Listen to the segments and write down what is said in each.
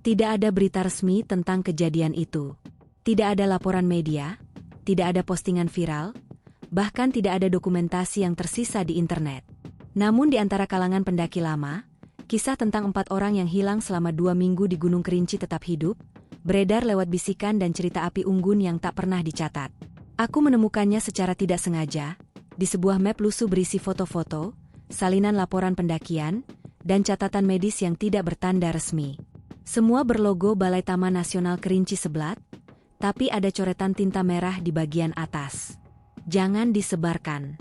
Tidak ada berita resmi tentang kejadian itu. Tidak ada laporan media, tidak ada postingan viral, bahkan tidak ada dokumentasi yang tersisa di internet. Namun di antara kalangan pendaki lama, kisah tentang 4 orang yang hilang selama 2 minggu di Gunung Kerinci tetap hidup, beredar lewat bisikan dan cerita api unggun yang tak pernah dicatat. Aku menemukannya secara tidak sengaja, di sebuah map lusuh berisi foto-foto, salinan laporan pendakian, dan catatan medis yang tidak bertanda resmi. Semua berlogo Balai Taman Nasional Kerinci Seblat, tapi ada coretan tinta merah di bagian atas. Jangan disebarkan.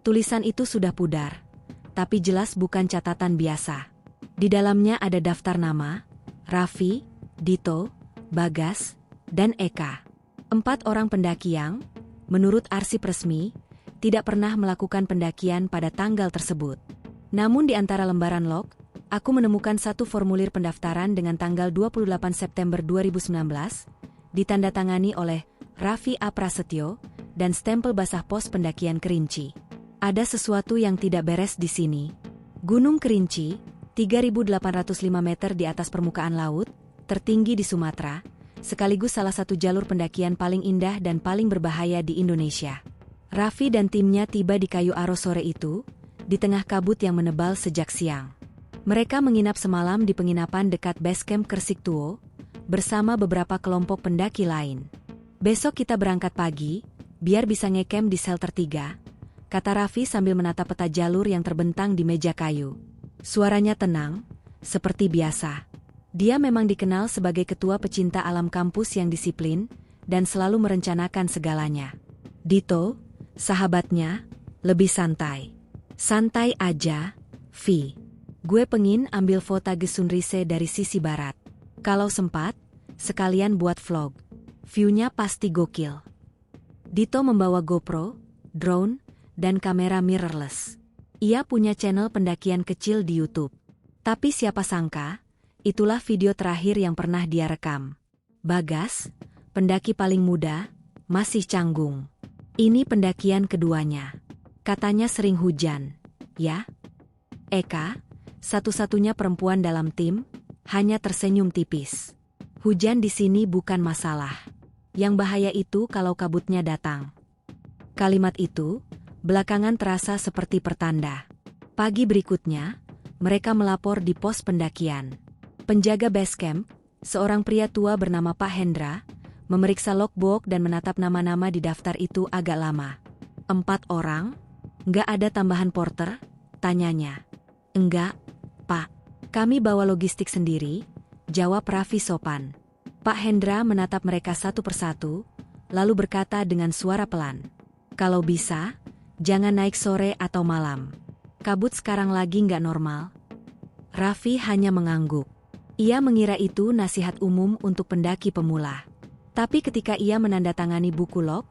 Tulisan itu sudah pudar, tapi jelas bukan catatan biasa. Di dalamnya ada daftar nama, Raffi, Dito, Bagas, dan Eka. 4 orang pendaki yang, menurut arsip resmi, tidak pernah melakukan pendakian pada tanggal tersebut. Namun di antara lembaran log, aku menemukan satu formulir pendaftaran dengan tanggal 28 September 2019, ditandatangani oleh Raffi A. Prasetyo, dan stempel basah pos pendakian Kerinci. Ada sesuatu yang tidak beres di sini. Gunung Kerinci, 3.805 meter di atas permukaan laut, tertinggi di Sumatera, sekaligus salah satu jalur pendakian paling indah dan paling berbahaya di Indonesia. Raffi dan timnya tiba di Kayu Aro sore itu, di tengah kabut yang menebal sejak siang. Mereka menginap semalam di penginapan dekat base camp Kersiktuo, bersama beberapa kelompok pendaki lain. Besok kita berangkat pagi, biar bisa ngecamp di shelter 3, kata Raffi sambil menatap peta jalur yang terbentang di meja kayu. Suaranya tenang, seperti biasa. Dia memang dikenal sebagai ketua pecinta alam kampus yang disiplin, dan selalu merencanakan segalanya. Dito, sahabatnya, lebih santai. Santai aja, Vi. Gue pengen ambil foto Gesunrise dari sisi barat. Kalau sempat, sekalian buat vlog. View-nya pasti gokil. Dito membawa GoPro, drone, dan kamera mirrorless. Ia punya channel pendakian kecil di YouTube. Tapi siapa sangka, itulah video terakhir yang pernah dia rekam. Bagas, pendaki paling muda, masih canggung. Ini pendakian keduanya. Katanya sering hujan, ya? Eka, satu-satunya perempuan dalam tim, hanya tersenyum tipis. Hujan di sini bukan masalah. Yang bahaya itu kalau kabutnya datang. Kalimat itu, belakangan terasa seperti pertanda. Pagi berikutnya, mereka melapor di pos pendakian. Penjaga base camp, seorang pria tua bernama Pak Hendra, memeriksa logbook dan menatap nama-nama di daftar itu agak lama. 4 orang? Nggak ada tambahan porter? Tanyanya. Enggak, Pak. Kami bawa logistik sendiri, jawab Raffi sopan. Pak Hendra menatap mereka satu persatu, lalu berkata dengan suara pelan. Kalau bisa, jangan naik sore atau malam. Kabut sekarang lagi nggak normal. Raffi hanya mengangguk. Ia mengira itu nasihat umum untuk pendaki pemula. Tapi ketika ia menandatangani buku log,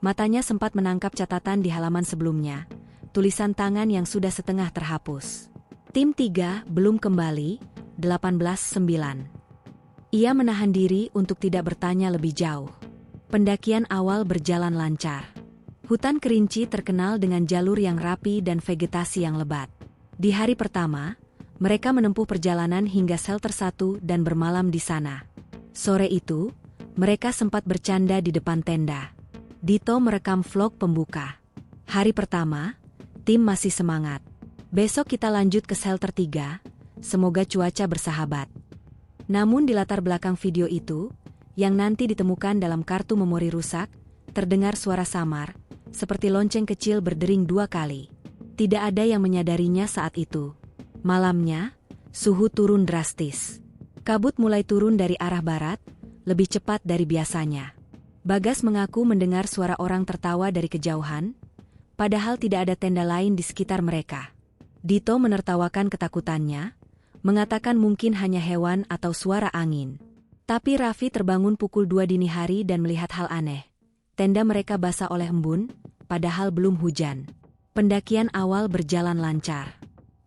matanya sempat menangkap catatan di halaman sebelumnya, tulisan tangan yang sudah setengah terhapus. Tim 3 belum kembali, 18-9. Ia menahan diri untuk tidak bertanya lebih jauh. Pendakian awal berjalan lancar. Hutan Kerinci terkenal dengan jalur yang rapi dan vegetasi yang lebat. Di hari pertama, mereka menempuh perjalanan hingga shelter 1 dan bermalam di sana. Sore itu, mereka sempat bercanda di depan tenda. Dito merekam vlog pembuka. Hari pertama, tim masih semangat. Besok kita lanjut ke shelter 3, semoga cuaca bersahabat. Namun di latar belakang video itu, yang nanti ditemukan dalam kartu memori rusak, terdengar suara samar, seperti lonceng kecil berdering 2 kali. Tidak ada yang menyadarinya saat itu. Malamnya, suhu turun drastis. Kabut mulai turun dari arah barat, lebih cepat dari biasanya. Bagas mengaku mendengar suara orang tertawa dari kejauhan, padahal tidak ada tenda lain di sekitar mereka. Dito menertawakan ketakutannya, mengatakan mungkin hanya hewan atau suara angin. Tapi Raffi terbangun pukul 2 dini hari dan melihat hal aneh. Tenda mereka basah oleh embun, padahal belum hujan. Pendakian awal berjalan lancar.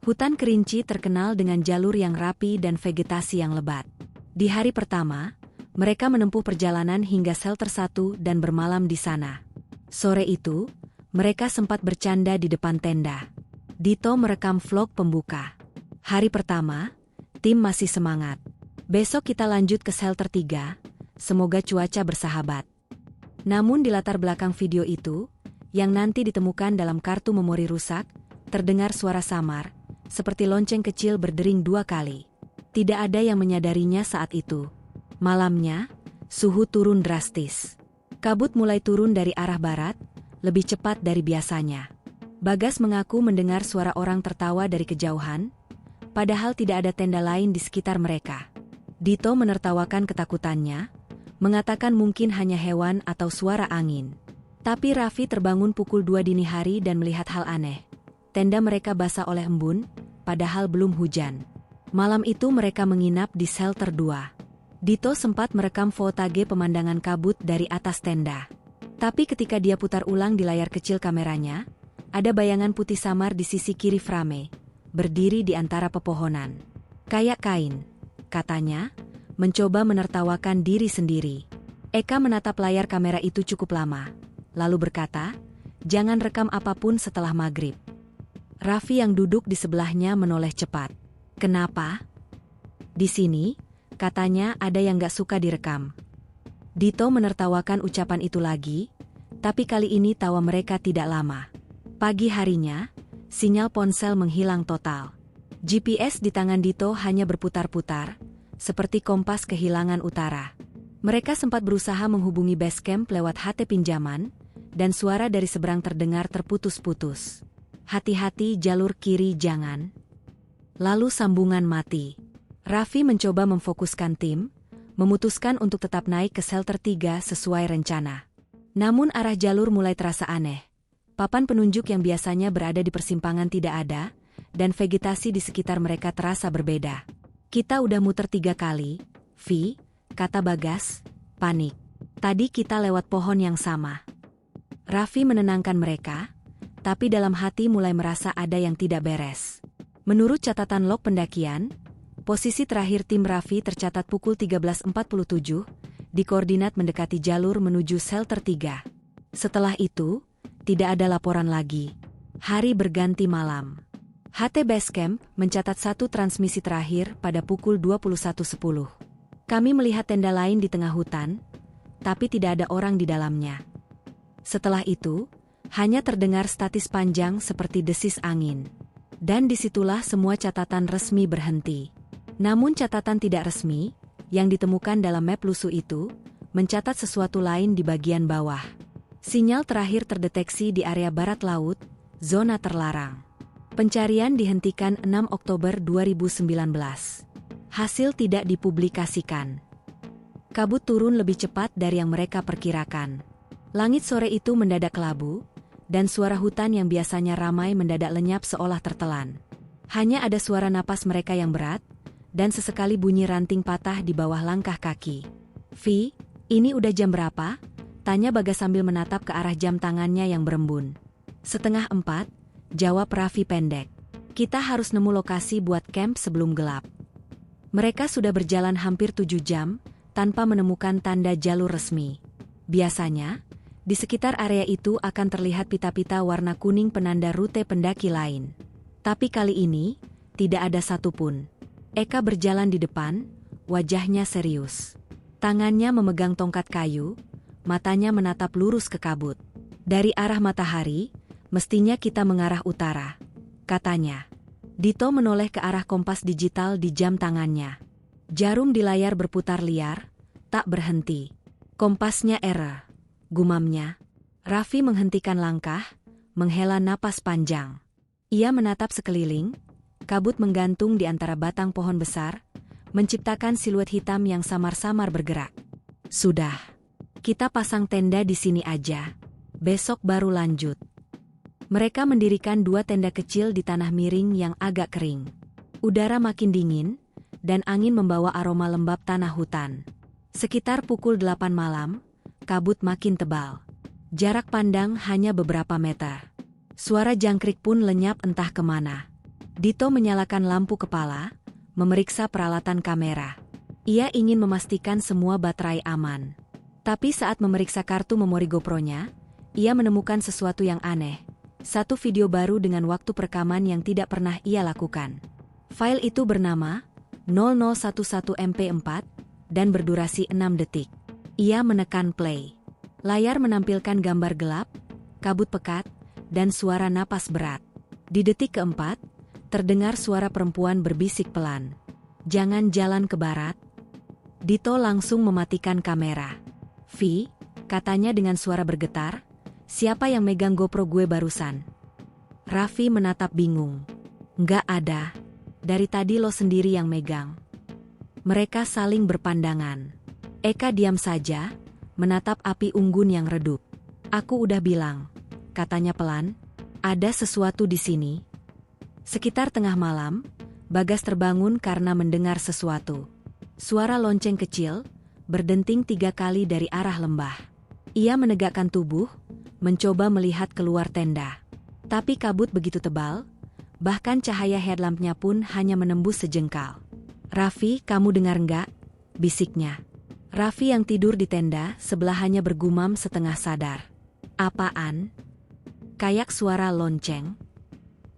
Hutan Kerinci terkenal dengan jalur yang rapi dan vegetasi yang lebat. Di hari pertama, mereka menempuh perjalanan hingga shelter 1 dan bermalam di sana. Sore itu, mereka sempat bercanda di depan tenda. Dito merekam vlog pembuka. Hari pertama, tim masih semangat. Besok kita lanjut ke shelter 3, semoga cuaca bersahabat. Namun di latar belakang video itu, yang nanti ditemukan dalam kartu memori rusak, terdengar suara samar, seperti lonceng kecil berdering 2 kali. Tidak ada yang menyadarinya saat itu. Malamnya, suhu turun drastis. Kabut mulai turun dari arah barat, lebih cepat dari biasanya. Bagas mengaku mendengar suara orang tertawa dari kejauhan, padahal tidak ada tenda lain di sekitar mereka. Dito menertawakan ketakutannya, mengatakan mungkin hanya hewan atau suara angin. Tapi Raffi terbangun pukul 2 dini hari dan melihat hal aneh. Tenda mereka basah oleh embun, padahal belum hujan. Malam itu mereka menginap di shelter 2. Dito sempat merekam fotage pemandangan kabut dari atas tenda. Tapi ketika dia putar ulang di layar kecil kameranya, ada bayangan putih samar di sisi kiri frame, berdiri di antara pepohonan. Kayak kain, katanya, mencoba menertawakan diri sendiri. Eka menatap layar kamera itu cukup lama, lalu berkata, "Jangan rekam apapun setelah maghrib." Raffi yang duduk di sebelahnya menoleh cepat. "Kenapa?" "Di sini," katanya, "ada yang gak suka direkam." Dito menertawakan ucapan itu lagi, tapi kali ini tawa mereka tidak lama. Pagi harinya, sinyal ponsel menghilang total. GPS di tangan Dito hanya berputar-putar, seperti kompas kehilangan utara. Mereka sempat berusaha menghubungi base camp lewat HT pinjaman, dan suara dari seberang terdengar terputus-putus. "Hati-hati, jalur kiri jangan." Lalu sambungan mati. Raffi mencoba memfokuskan tim, memutuskan untuk tetap naik ke shelter 3 sesuai rencana. Namun arah jalur mulai terasa aneh. Papan penunjuk yang biasanya berada di persimpangan tidak ada, dan vegetasi di sekitar mereka terasa berbeda. "Kita udah muter 3 kali, Vi," kata Bagas, panik. "Tadi kita lewat pohon yang sama." Raffi menenangkan mereka, tapi dalam hati mulai merasa ada yang tidak beres. Menurut catatan log pendakian, posisi terakhir tim Raffi tercatat pukul 13.47, di koordinat mendekati jalur menuju shelter 3. Setelah itu, tidak ada laporan lagi. Hari berganti malam. HT Basecamp mencatat 1 transmisi terakhir pada pukul 21.10. "Kami melihat tenda lain di tengah hutan, tapi tidak ada orang di dalamnya." Setelah itu, hanya terdengar statis panjang seperti desis angin. Dan disitulah semua catatan resmi berhenti. Namun catatan tidak resmi, yang ditemukan dalam map lusuh itu, mencatat sesuatu lain di bagian bawah. Sinyal terakhir terdeteksi di area barat laut, zona terlarang. Pencarian dihentikan 6 Oktober 2019. Hasil tidak dipublikasikan. Kabut turun lebih cepat dari yang mereka perkirakan. Langit sore itu mendadak kelabu, dan suara hutan yang biasanya ramai mendadak lenyap seolah tertelan. Hanya ada suara napas mereka yang berat, dan sesekali bunyi ranting patah di bawah langkah kaki. "Vi, ini udah jam berapa?" tanya Bagas sambil menatap ke arah jam tangannya yang berembun. "Setengah 4, jawab Raffi pendek. "Kita harus nemu lokasi buat camp sebelum gelap." Mereka sudah berjalan hampir 7 jam, tanpa menemukan tanda jalur resmi. Biasanya, di sekitar area itu akan terlihat pita-pita warna kuning penanda rute pendaki lain. Tapi kali ini, tidak ada satupun. Eka berjalan di depan, wajahnya serius. Tangannya memegang tongkat kayu, matanya menatap lurus ke kabut. "Dari arah matahari, mestinya kita mengarah utara," katanya. Dito menoleh ke arah kompas digital di jam tangannya. Jarum di layar berputar liar, tak berhenti. "Kompasnya error," gumamnya. Raffi menghentikan langkah, menghela napas panjang. Ia menatap sekeliling, kabut menggantung di antara batang pohon besar, menciptakan siluet hitam yang samar-samar bergerak. "Sudah. Kita pasang tenda di sini aja. Besok baru lanjut." Mereka mendirikan 2 tenda kecil di tanah miring yang agak kering. Udara makin dingin, dan angin membawa aroma lembab tanah hutan. Sekitar pukul 8 malam, kabut makin tebal. Jarak pandang hanya beberapa meter. Suara jangkrik pun lenyap entah kemana. Dito menyalakan lampu kepala, memeriksa peralatan kamera. Ia ingin memastikan semua baterai aman. Tapi saat memeriksa kartu memori GoPro-nya, ia menemukan sesuatu yang aneh. Satu video baru dengan waktu perekaman yang tidak pernah ia lakukan. File itu bernama 0011MP4 dan berdurasi 6 detik. Ia menekan play. Layar menampilkan gambar gelap, kabut pekat, dan suara napas berat. Di detik keempat, terdengar suara perempuan berbisik pelan. "Jangan jalan ke barat." Dito langsung mematikan kamera. "Vi," katanya dengan suara bergetar, "siapa yang megang GoPro gue barusan?" Raffi menatap bingung. "Nggak ada. Dari tadi lo sendiri yang megang." Mereka saling berpandangan. Eka diam saja, menatap api unggun yang redup. "Aku udah bilang," katanya pelan, "ada sesuatu di sini." Sekitar tengah malam, Bagas terbangun karena mendengar sesuatu. Suara lonceng kecil, berdenting 3 kali dari arah lembah. Ia menegakkan tubuh, mencoba melihat keluar tenda. Tapi kabut begitu tebal, bahkan cahaya headlampnya pun hanya menembus sejengkal. "Raffi, kamu dengar nggak?" bisiknya. Raffi yang tidur di tenda sebelah hanya bergumam setengah sadar. "Apaan?" Kayak suara lonceng.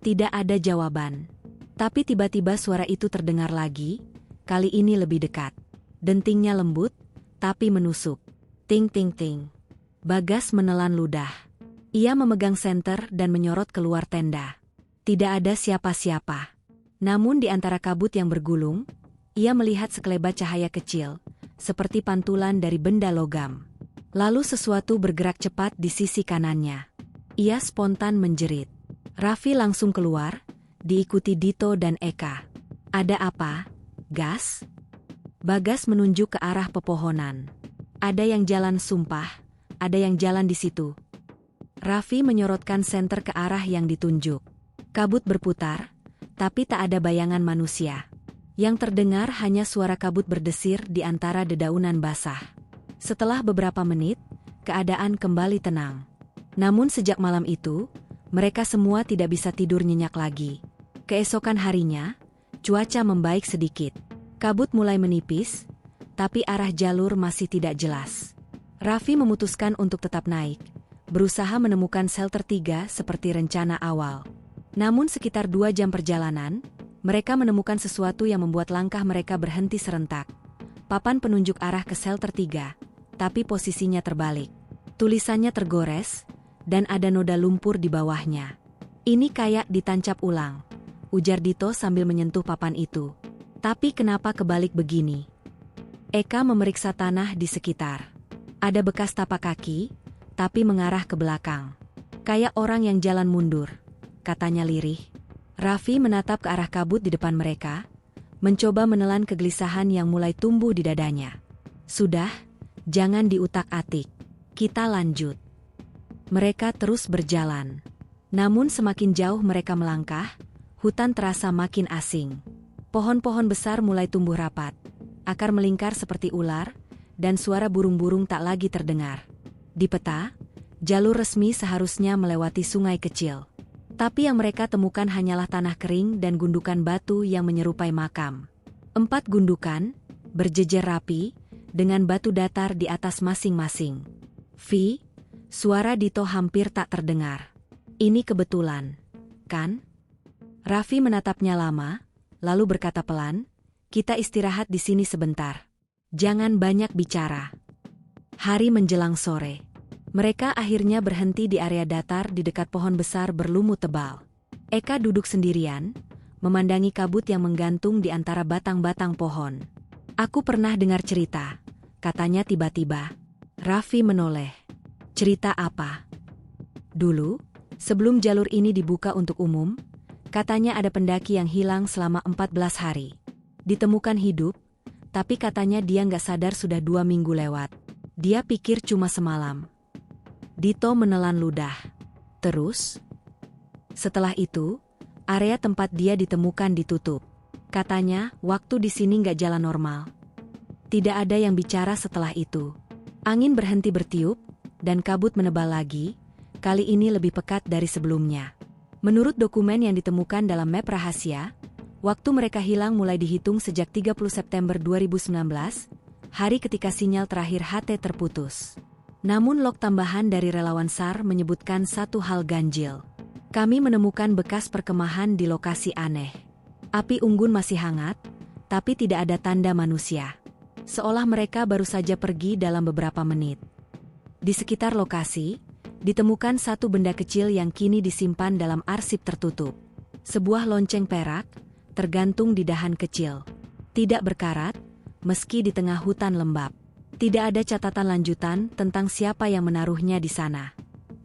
Tidak ada jawaban. Tapi tiba-tiba suara itu terdengar lagi, kali ini lebih dekat. Dentingnya lembut, tapi menusuk. Ting ting ting. Bagas menelan ludah. Ia memegang senter dan menyorot keluar tenda. Tidak ada siapa-siapa. Namun di antara kabut yang bergulung, ia melihat sekelebat cahaya kecil, seperti pantulan dari benda logam. Lalu sesuatu bergerak cepat di sisi kanannya. Ia spontan menjerit. Raffi langsung keluar, diikuti Dito dan Eka. "Ada apa, Gas?" Bagas menunjuk ke arah pepohonan. "Ada yang jalan, sumpah, ada yang jalan di situ." Raffi menyorotkan senter ke arah yang ditunjuk. Kabut berputar, tapi tak ada bayangan manusia. Yang terdengar hanya suara kabut berdesir di antara dedaunan basah. Setelah beberapa menit, keadaan kembali tenang. Namun sejak malam itu, mereka semua tidak bisa tidur nyenyak lagi. Keesokan harinya, cuaca membaik sedikit. Kabut mulai menipis, tapi arah jalur masih tidak jelas. Raffi memutuskan untuk tetap naik, berusaha menemukan shelter 3 seperti rencana awal. Namun sekitar 2 jam perjalanan, mereka menemukan sesuatu yang membuat langkah mereka berhenti serentak. Papan penunjuk arah ke shelter 3, tapi posisinya terbalik. Tulisannya tergores, dan ada noda lumpur di bawahnya. "Ini kayak ditancap ulang," ujar Dito sambil menyentuh papan itu. "Tapi kenapa kebalik begini?" Eka memeriksa tanah di sekitar. Ada bekas tapak kaki, tapi mengarah ke belakang. "Kayak orang yang jalan mundur," katanya lirih. Raffi menatap ke arah kabut di depan mereka, mencoba menelan kegelisahan yang mulai tumbuh di dadanya. "Sudah, jangan diutak-atik. Kita lanjut." Mereka terus berjalan. Namun semakin jauh mereka melangkah, hutan terasa makin asing. Pohon-pohon besar mulai tumbuh rapat, akar melingkar seperti ular, dan suara burung-burung tak lagi terdengar. Di peta, jalur resmi seharusnya melewati sungai kecil. Tapi yang mereka temukan hanyalah tanah kering dan gundukan batu yang menyerupai makam. 4 gundukan, berjejer rapi, dengan batu datar di atas masing-masing. "Vi," suara Dito hampir tak terdengar. "Ini kebetulan, kan?" Raffi menatapnya lama, lalu berkata pelan, "Kita istirahat di sini sebentar. Jangan banyak bicara." Hari menjelang sore. Mereka akhirnya berhenti di area datar di dekat pohon besar berlumut tebal. Eka duduk sendirian, memandangi kabut yang menggantung di antara batang-batang pohon. "Aku pernah dengar cerita," katanya tiba-tiba. Raffi menoleh. "Cerita apa?" "Dulu, sebelum jalur ini dibuka untuk umum, katanya ada pendaki yang hilang selama 14 hari. Ditemukan hidup, tapi katanya dia nggak sadar sudah 2 minggu lewat. Dia pikir cuma semalam." Dito menelan ludah. "Terus?" "Setelah itu, area tempat dia ditemukan ditutup. Katanya, waktu di sini nggak jalan normal. Tidak ada yang bicara setelah itu. Angin berhenti bertiup, dan kabut menebal lagi, kali ini lebih pekat dari sebelumnya. Menurut dokumen yang ditemukan dalam map rahasia, waktu mereka hilang mulai dihitung sejak 30 September 2019, hari ketika sinyal terakhir HT terputus. Namun log tambahan dari relawan SAR menyebutkan satu hal ganjil. Kami menemukan bekas perkemahan di lokasi aneh. Api unggun masih hangat, tapi tidak ada tanda manusia. Seolah mereka baru saja pergi dalam beberapa menit. Di sekitar lokasi, ditemukan satu benda kecil yang kini disimpan dalam arsip tertutup. Sebuah lonceng perak, tergantung di dahan kecil. Tidak berkarat, meski di tengah hutan lembab. Tidak ada catatan lanjutan tentang siapa yang menaruhnya di sana.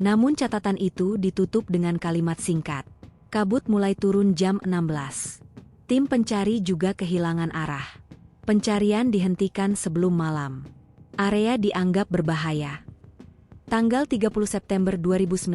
Namun catatan itu ditutup dengan kalimat singkat. Kabut mulai turun jam 16. Tim pencari juga kehilangan arah. Pencarian dihentikan sebelum malam. Area dianggap berbahaya. Tanggal 30 September 2019,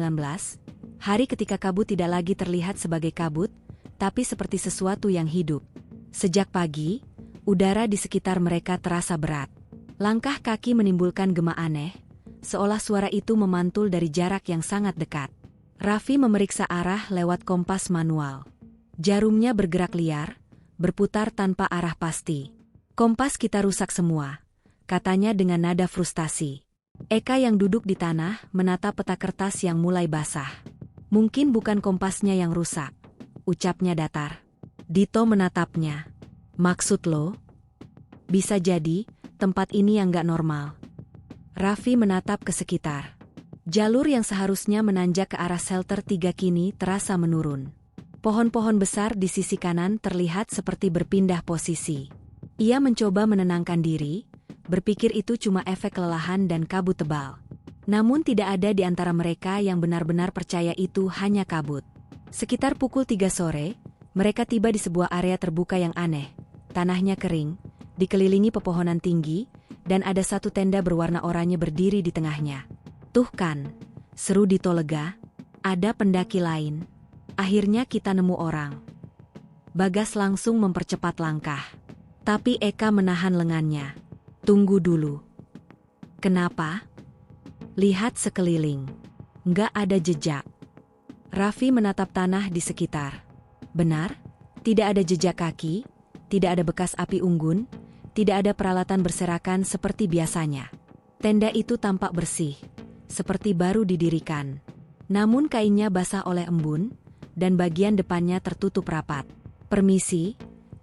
hari ketika kabut tidak lagi terlihat sebagai kabut, tapi seperti sesuatu yang hidup. Sejak pagi, udara di sekitar mereka terasa berat. Langkah kaki menimbulkan gema aneh, seolah suara itu memantul dari jarak yang sangat dekat. Raffi memeriksa arah lewat kompas manual. Jarumnya bergerak liar, berputar tanpa arah pasti. Kompas kita rusak semua, katanya dengan nada frustasi. Eka yang duduk di tanah menatap peta kertas yang mulai basah. Mungkin bukan kompasnya yang rusak, ucapnya datar. Dito menatapnya. Maksud lo? Bisa jadi, tempat ini yang gak normal. Raffi menatap ke sekitar. Jalur yang seharusnya menanjak ke arah shelter 3 kini terasa menurun. Pohon-pohon besar di sisi kanan terlihat seperti berpindah posisi. Ia mencoba menenangkan diri, berpikir itu cuma efek kelelahan dan kabut tebal. Namun tidak ada di antara mereka yang benar-benar percaya itu hanya kabut. Sekitar pukul 3 sore, mereka tiba di sebuah area terbuka yang aneh. Tanahnya kering, dikelilingi pepohonan tinggi, dan ada satu tenda berwarna oranye berdiri di tengahnya. Tuh kan, seru Dito lega, ada pendaki lain. Akhirnya kita nemu orang. Bagas langsung mempercepat langkah. Tapi Eka menahan lengannya. Tunggu dulu. Kenapa? Lihat sekeliling. Nggak ada jejak. Raffi menatap tanah di sekitar. Benar, tidak ada jejak kaki, tidak ada bekas api unggun, tidak ada peralatan berserakan seperti biasanya. Tenda itu tampak bersih, seperti baru didirikan. Namun kainnya basah oleh embun, dan bagian depannya tertutup rapat. Permisi,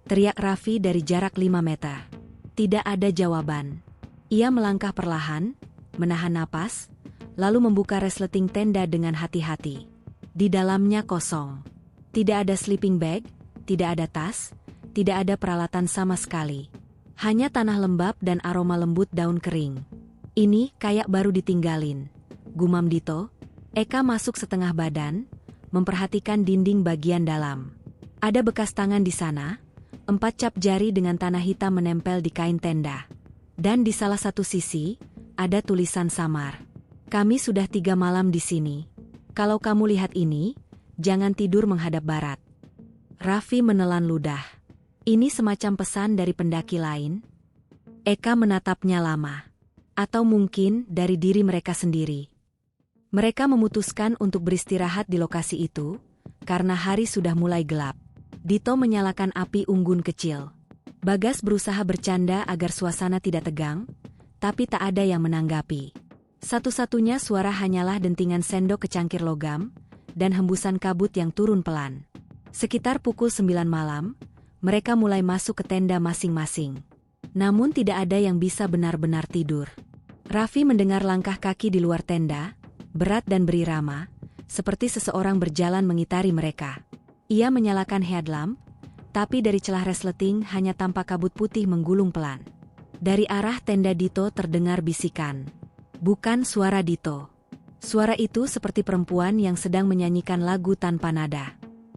teriak Raffi dari jarak 5 meter. Tidak ada jawaban. Ia melangkah perlahan, menahan napas, lalu membuka resleting tenda dengan hati-hati. Di dalamnya kosong. Tidak ada sleeping bag, tidak ada tas, tidak ada peralatan sama sekali. Hanya tanah lembab dan aroma lembut daun kering. Ini kayak baru ditinggalin, gumam Dito. Eka masuk setengah badan, memperhatikan dinding bagian dalam. Ada bekas tangan di sana, 4 cap jari dengan tanah hitam menempel di kain tenda. Dan di salah satu sisi, ada tulisan samar. Kami sudah 3 malam di sini. Kalau kamu lihat ini, jangan tidur menghadap barat. Raffi menelan ludah. Ini semacam pesan dari pendaki lain. Eka menatapnya lama. Atau mungkin dari diri mereka sendiri. Mereka memutuskan untuk beristirahat di lokasi itu, karena hari sudah mulai gelap. Dito menyalakan api unggun kecil. Bagas berusaha bercanda agar suasana tidak tegang, tapi tak ada yang menanggapi. Satu-satunya suara hanyalah dentingan sendok ke cangkir logam, dan hembusan kabut yang turun pelan. Sekitar pukul 9 malam, mereka mulai masuk ke tenda masing-masing. Namun tidak ada yang bisa benar-benar tidur. Raffi mendengar langkah kaki di luar tenda, berat dan berirama, seperti seseorang berjalan mengitari mereka. Ia menyalakan headlamp, tapi dari celah resleting hanya tampak kabut putih menggulung pelan. Dari arah tenda Dito terdengar bisikan. Bukan suara Dito. Suara itu seperti perempuan yang sedang menyanyikan lagu tanpa nada.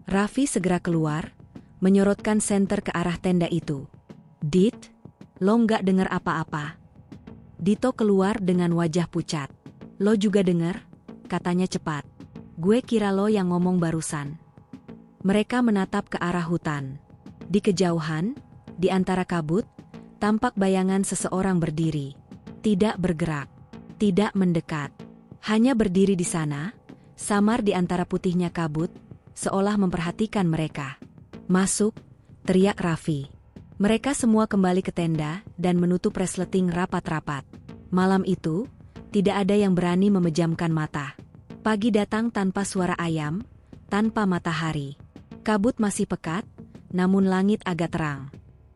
Raffi segera keluar, menyorotkan senter ke arah tenda itu. Dit, lo nggak dengar apa-apa? Dito keluar dengan wajah pucat. Lo juga dengar? Katanya cepat. Gue kira lo yang ngomong barusan. Mereka menatap ke arah hutan. Di kejauhan, di antara kabut, tampak bayangan seseorang berdiri. Tidak bergerak, tidak mendekat. Hanya berdiri di sana, samar di antara putihnya kabut, seolah memperhatikan mereka. Masuk, teriak Raffi. Mereka semua kembali ke tenda dan menutup resleting rapat-rapat. Malam itu, tidak ada yang berani memejamkan mata. Pagi datang tanpa suara ayam, tanpa matahari. Kabut masih pekat, namun langit agak terang.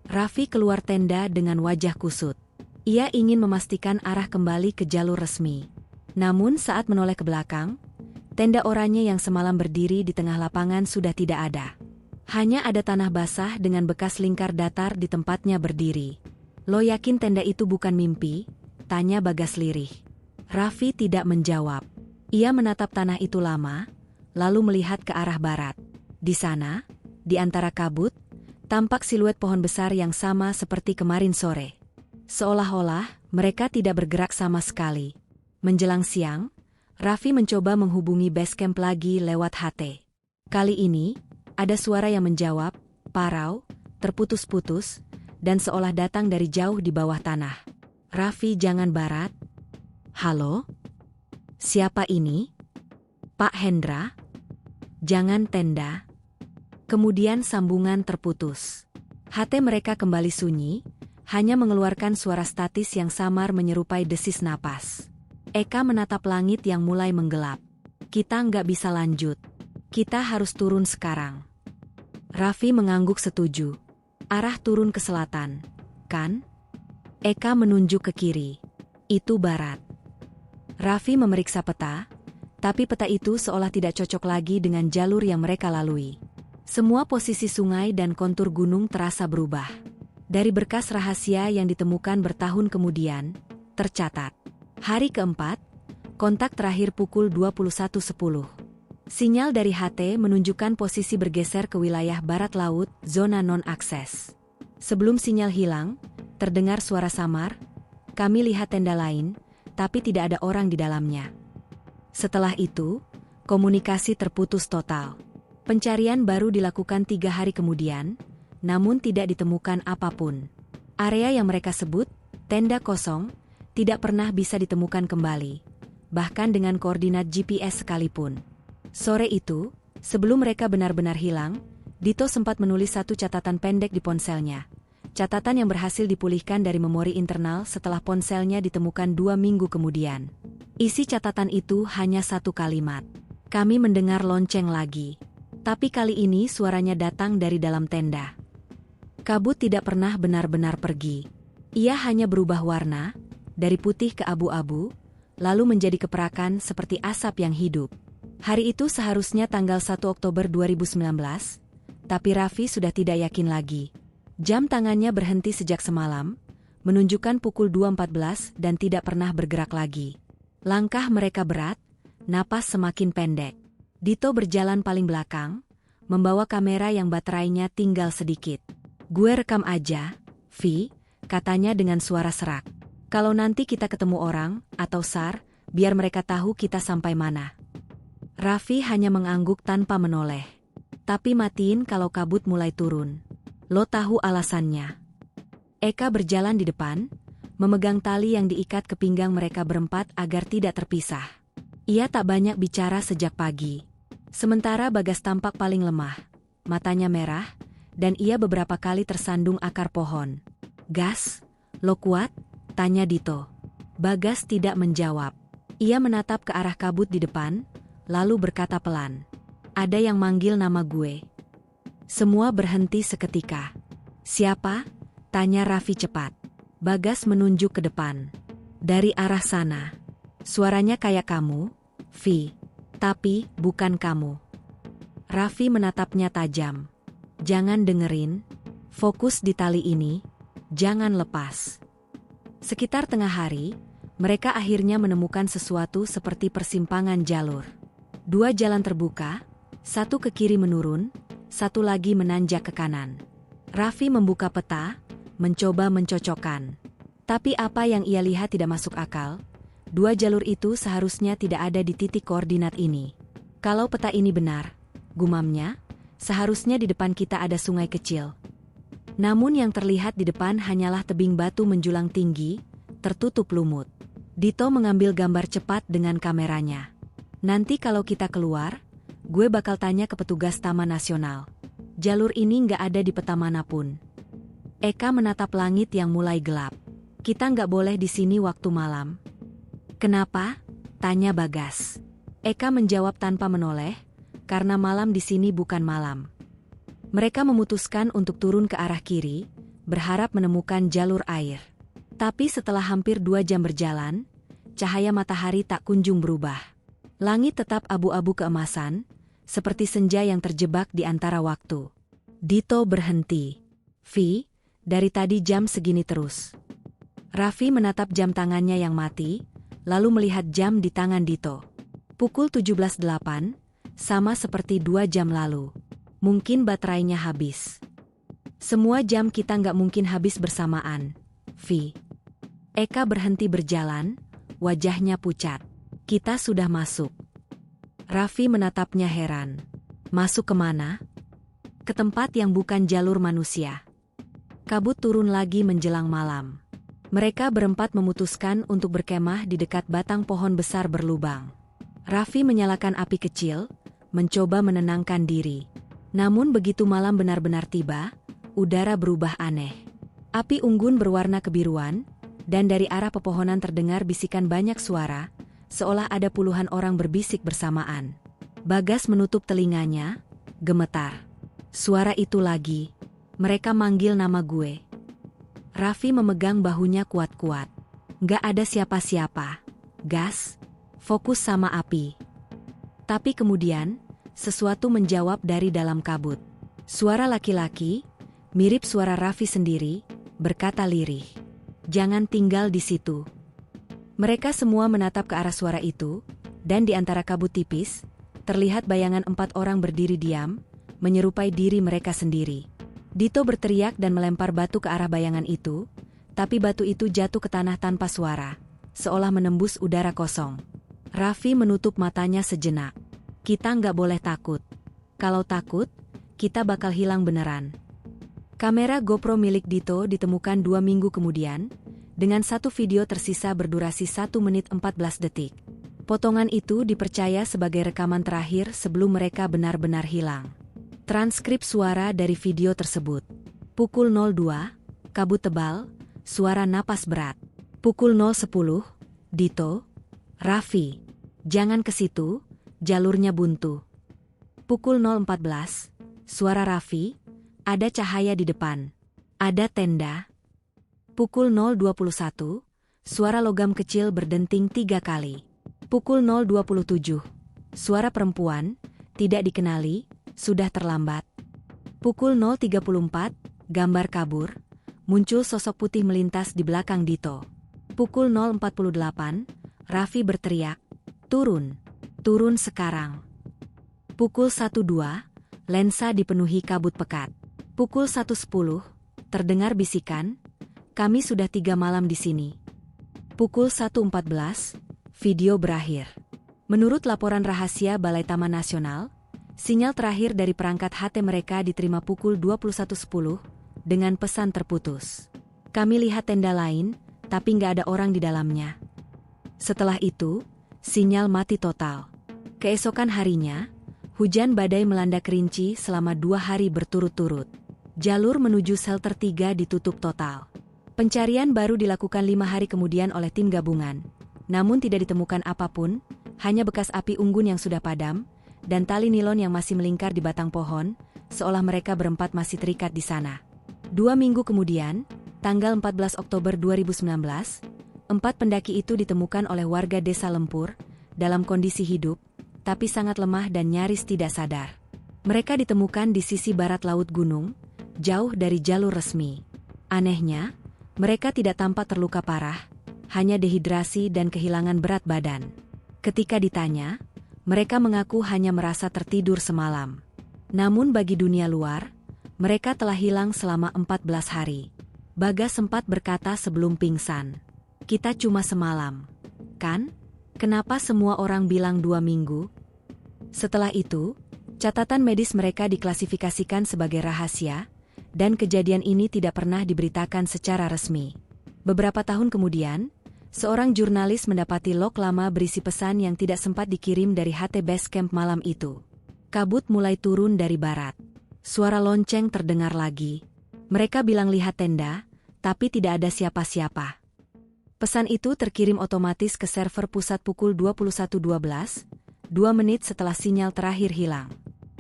Raffi keluar tenda dengan wajah kusut. Ia ingin memastikan arah kembali ke jalur resmi. Namun saat menoleh ke belakang, tenda oranye yang semalam berdiri di tengah lapangan sudah tidak ada. Hanya ada tanah basah dengan bekas lingkar datar di tempatnya berdiri. "Lo yakin tenda itu bukan mimpi?" tanya Bagas lirih. Raffi tidak menjawab. Ia menatap tanah itu lama, lalu melihat ke arah barat. Di sana, di antara kabut, tampak siluet pohon besar yang sama seperti kemarin sore. Seolah-olah mereka tidak bergerak sama sekali. Menjelang siang, Raffi mencoba menghubungi base camp lagi lewat HT. Kali ini, ada suara yang menjawab, parau, terputus-putus, dan seolah datang dari jauh di bawah tanah. "Raffi, jangan barat." "Halo? Siapa ini?" "Pak Hendra." "Jangan tenda." Kemudian sambungan terputus. HT mereka kembali sunyi, hanya mengeluarkan suara statis yang samar menyerupai desis napas. Eka menatap langit yang mulai menggelap. "Kita nggak bisa lanjut. Kita harus turun sekarang." Raffi mengangguk setuju. "Arah turun ke selatan, kan?" Eka menunjuk ke kiri. "Itu barat." Raffi memeriksa peta, tapi peta itu seolah tidak cocok lagi dengan jalur yang mereka lalui. Semua posisi sungai dan kontur gunung terasa berubah. Dari berkas rahasia yang ditemukan bertahun kemudian, tercatat. Hari keempat, kontak terakhir pukul 21.10. Sinyal dari HT menunjukkan posisi bergeser ke wilayah barat laut, zona non-akses. Sebelum sinyal hilang, terdengar suara samar, "Kami lihat tenda lain, tapi tidak ada orang di dalamnya." Setelah itu, komunikasi terputus total. Pencarian baru dilakukan 3 hari kemudian, namun tidak ditemukan apapun. Area yang mereka sebut, tenda kosong, tidak pernah bisa ditemukan kembali, bahkan dengan koordinat GPS sekalipun. Sore itu, sebelum mereka benar-benar hilang, Dito sempat menulis satu catatan pendek di ponselnya. Catatan yang berhasil dipulihkan dari memori internal setelah ponselnya ditemukan 2 minggu kemudian. Isi catatan itu hanya satu kalimat. "Kami mendengar lonceng lagi. Tapi kali ini suaranya datang dari dalam tenda." Kabut tidak pernah benar-benar pergi. Ia hanya berubah warna, dari putih ke abu-abu, lalu menjadi keperakan seperti asap yang hidup. Hari itu seharusnya tanggal 1 Oktober 2019, tapi Raffi sudah tidak yakin lagi. Jam tangannya berhenti sejak semalam, menunjukkan pukul 2.14 dan tidak pernah bergerak lagi. Langkah mereka berat, napas semakin pendek. Dito berjalan paling belakang, membawa kamera yang baterainya tinggal sedikit. "Gue rekam aja, Vi," katanya dengan suara serak. "Kalau nanti kita ketemu orang, atau SAR, biar mereka tahu kita sampai mana." Raffi hanya mengangguk tanpa menoleh. "Tapi matiin kalau kabut mulai turun. Lo tahu alasannya." Eka berjalan di depan, memegang tali yang diikat ke pinggang mereka berempat agar tidak terpisah. Ia tak banyak bicara sejak pagi. Sementara Bagas tampak paling lemah, matanya merah, dan ia beberapa kali tersandung akar pohon. "Gas, lo kuat?" tanya Dito. Bagas tidak menjawab. Ia menatap ke arah kabut di depan, lalu berkata pelan, "Ada yang manggil nama gue." Semua berhenti seketika. "Siapa?" tanya Raffi cepat. Bagas menunjuk ke depan. "Dari arah sana. Suaranya kayak kamu, Vi. Tapi bukan kamu." Raffi menatapnya tajam. "Jangan dengerin. Fokus di tali ini. Jangan lepas." Sekitar tengah hari, mereka akhirnya menemukan sesuatu seperti persimpangan jalur. 2 jalan terbuka, satu ke kiri menurun, satu lagi menanjak ke kanan. Raffi membuka peta, mencoba mencocokkan. Tapi apa yang ia lihat tidak masuk akal. 2 jalur itu seharusnya tidak ada di titik koordinat ini. "Kalau peta ini benar," gumamnya, "seharusnya di depan kita ada sungai kecil." Namun yang terlihat di depan hanyalah tebing batu menjulang tinggi, tertutup lumut. Dito mengambil gambar cepat dengan kameranya. "Nanti kalau kita keluar, gue bakal tanya ke petugas Taman Nasional. Jalur ini nggak ada di peta manapun." Eka menatap langit yang mulai gelap. "Kita nggak boleh di sini waktu malam." "Kenapa?" tanya Bagas. Eka menjawab tanpa menoleh, "Karena malam di sini bukan malam." Mereka memutuskan untuk turun ke arah kiri, berharap menemukan jalur air. Tapi setelah hampir 2 jam berjalan, cahaya matahari tak kunjung berubah. Langit tetap abu-abu keemasan, seperti senja yang terjebak di antara waktu. Dito berhenti. Vi, dari tadi jam segini terus. Raffi menatap jam tangannya yang mati, lalu melihat jam di tangan Dito. Pukul 17.08, sama seperti 2 jam lalu. Mungkin baterainya habis. Semua jam kita nggak mungkin habis bersamaan, Vi. Eka berhenti berjalan, wajahnya pucat. Kita sudah masuk. Raffi menatapnya heran. Masuk kemana? Ke tempat yang bukan jalur manusia. Kabut turun lagi menjelang malam. Mereka berempat memutuskan untuk berkemah di dekat batang pohon besar berlubang. Raffi menyalakan api kecil, mencoba menenangkan diri. Namun begitu malam benar-benar tiba, udara berubah aneh. Api unggun berwarna kebiruan, dan dari arah pepohonan terdengar bisikan banyak suara, seolah ada puluhan orang berbisik bersamaan. Bagas menutup telinganya, gemetar. Suara itu lagi. Mereka manggil nama gue. Raffi memegang bahunya kuat-kuat. Gak ada siapa-siapa. Gas, fokus sama api. Tapi kemudian, sesuatu menjawab dari dalam kabut. Suara laki-laki, mirip suara Raffi sendiri, berkata lirih. Jangan tinggal di situ. Mereka semua menatap ke arah suara itu, dan di antara kabut tipis, terlihat bayangan 4 orang berdiri diam, menyerupai diri mereka sendiri. Dito berteriak dan melempar batu ke arah bayangan itu, tapi batu itu jatuh ke tanah tanpa suara, seolah menembus udara kosong. Raffi menutup matanya sejenak. Kita nggak boleh takut. Kalau takut, kita bakal hilang beneran. Kamera GoPro milik Dito ditemukan 2 minggu kemudian, dengan satu video tersisa berdurasi 1 menit 14 detik. Potongan itu dipercaya sebagai rekaman terakhir sebelum mereka benar-benar hilang. Transkrip suara dari video tersebut. Pukul 02, kabut tebal, suara napas berat. Pukul 0.10, Dito, Raffi, jangan ke situ, jalurnya buntu. Pukul 0.14, suara Raffi, ada cahaya di depan. Ada tenda. Pukul 0.21, suara logam kecil berdenting 3 kali. Pukul 0.27, suara perempuan, tidak dikenali, sudah terlambat. Pukul 0.34, gambar kabur, muncul sosok putih melintas di belakang Dito. Pukul 0.48, Raffi berteriak, turun, turun sekarang. Pukul 1.02, lensa dipenuhi kabut pekat. Pukul 1.10, terdengar bisikan, kami sudah 3 malam di sini. Pukul 1.14, video berakhir. Menurut laporan rahasia Balai Taman Nasional, sinyal terakhir dari perangkat HT mereka diterima pukul 21.10 dengan pesan terputus. Kami lihat tenda lain, tapi nggak ada orang di dalamnya. Setelah itu, sinyal mati total. Keesokan harinya, hujan badai melanda Kerinci selama 2 hari berturut-turut. Jalur menuju shelter 3 ditutup total. Pencarian baru dilakukan 5 hari kemudian oleh tim gabungan. Namun tidak ditemukan apapun, hanya bekas api unggun yang sudah padam, dan tali nilon yang masih melingkar di batang pohon, seolah mereka berempat masih terikat di sana. 2 minggu kemudian, tanggal 14 Oktober 2019, 4 pendaki itu ditemukan oleh warga desa Lempur, dalam kondisi hidup, tapi sangat lemah dan nyaris tidak sadar. Mereka ditemukan di sisi barat laut gunung, jauh dari jalur resmi. Anehnya, mereka tidak tampak terluka parah, hanya dehidrasi dan kehilangan berat badan. Ketika ditanya, mereka mengaku hanya merasa tertidur semalam. Namun bagi dunia luar, mereka telah hilang selama 14 hari. Bagas sempat berkata sebelum pingsan, kita cuma semalam. Kan? Kenapa semua orang bilang 2 minggu? Setelah itu, catatan medis mereka diklasifikasikan sebagai rahasia, dan kejadian ini tidak pernah diberitakan secara resmi. Beberapa tahun kemudian, seorang jurnalis mendapati log lama berisi pesan yang tidak sempat dikirim dari HT Base Camp malam itu. Kabut mulai turun dari barat. Suara lonceng terdengar lagi. Mereka bilang lihat tenda, tapi tidak ada siapa-siapa. Pesan itu terkirim otomatis ke server pusat pukul 21.12, 2 menit setelah sinyal terakhir hilang.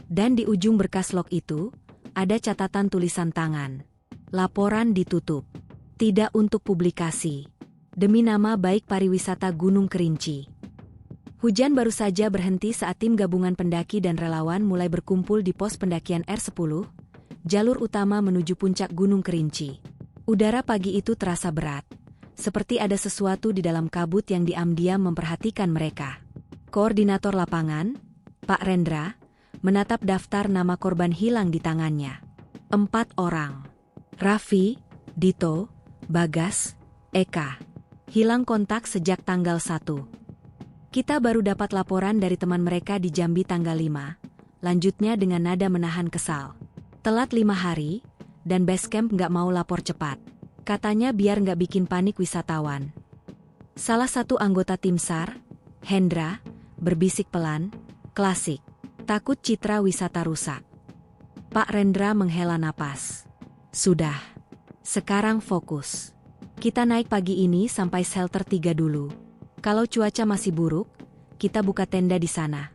Dan di ujung berkas log itu, ada catatan tulisan tangan. Laporan ditutup. Tidak untuk publikasi. Demi nama baik pariwisata Gunung Kerinci. Hujan baru saja berhenti saat tim gabungan pendaki dan relawan mulai berkumpul di pos pendakian R10, jalur utama menuju puncak Gunung Kerinci. Udara pagi itu terasa berat, seperti ada sesuatu di dalam kabut yang diam-diam memperhatikan mereka. Koordinator lapangan, Pak Rendra, menatap daftar nama korban hilang di tangannya. 4 orang. Raffi, Dito, Bagas, Eka. Hilang kontak sejak tanggal 1. Kita baru dapat laporan dari teman mereka di Jambi tanggal 5, lanjutnya dengan nada menahan kesal. Telat 5 hari, dan Basecamp nggak mau lapor cepat. Katanya biar nggak bikin panik wisatawan. Salah satu anggota tim SAR, Hendra, berbisik pelan, klasik. Takut citra wisata rusak. Pak Rendra menghela napas. Sudah. Sekarang fokus. Kita naik pagi ini sampai shelter 3 dulu. Kalau cuaca masih buruk, kita buka tenda di sana.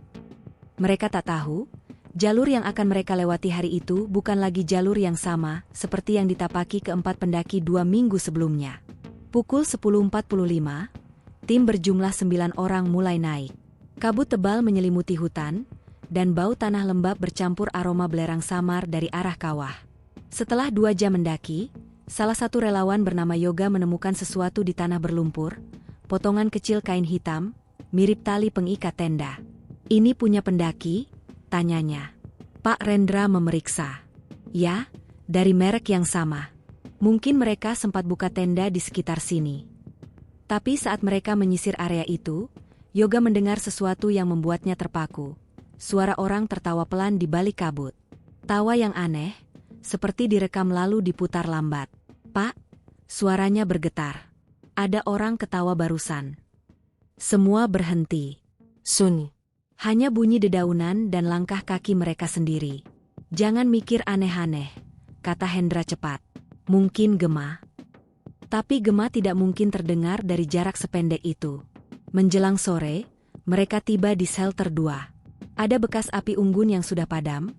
Mereka tak tahu, jalur yang akan mereka lewati hari itu bukan lagi jalur yang sama seperti yang ditapaki keempat pendaki 2 minggu sebelumnya. Pukul 10.45, tim berjumlah 9 orang mulai naik. Kabut tebal menyelimuti hutan, dan bau tanah lembab bercampur aroma belerang samar dari arah kawah. Setelah 2 jam mendaki, salah satu relawan bernama Yoga menemukan sesuatu di tanah berlumpur, potongan kecil kain hitam, mirip tali pengikat tenda. Ini punya pendaki? Tanyanya. Pak Rendra memeriksa. Ya, dari merek yang sama. Mungkin mereka sempat buka tenda di sekitar sini. Tapi saat mereka menyisir area itu, Yoga mendengar sesuatu yang membuatnya terpaku. Suara orang tertawa pelan di balik kabut. Tawa yang aneh, seperti direkam lalu diputar lambat. Pak, suaranya bergetar. Ada orang ketawa barusan. Semua berhenti. Sunyi. Hanya bunyi dedaunan dan langkah kaki mereka sendiri. Jangan mikir aneh-aneh, kata Hendra cepat. Mungkin gema. Tapi gema tidak mungkin terdengar dari jarak sependek itu. Menjelang sore, mereka tiba di shelter 2. Ada bekas api unggun yang sudah padam,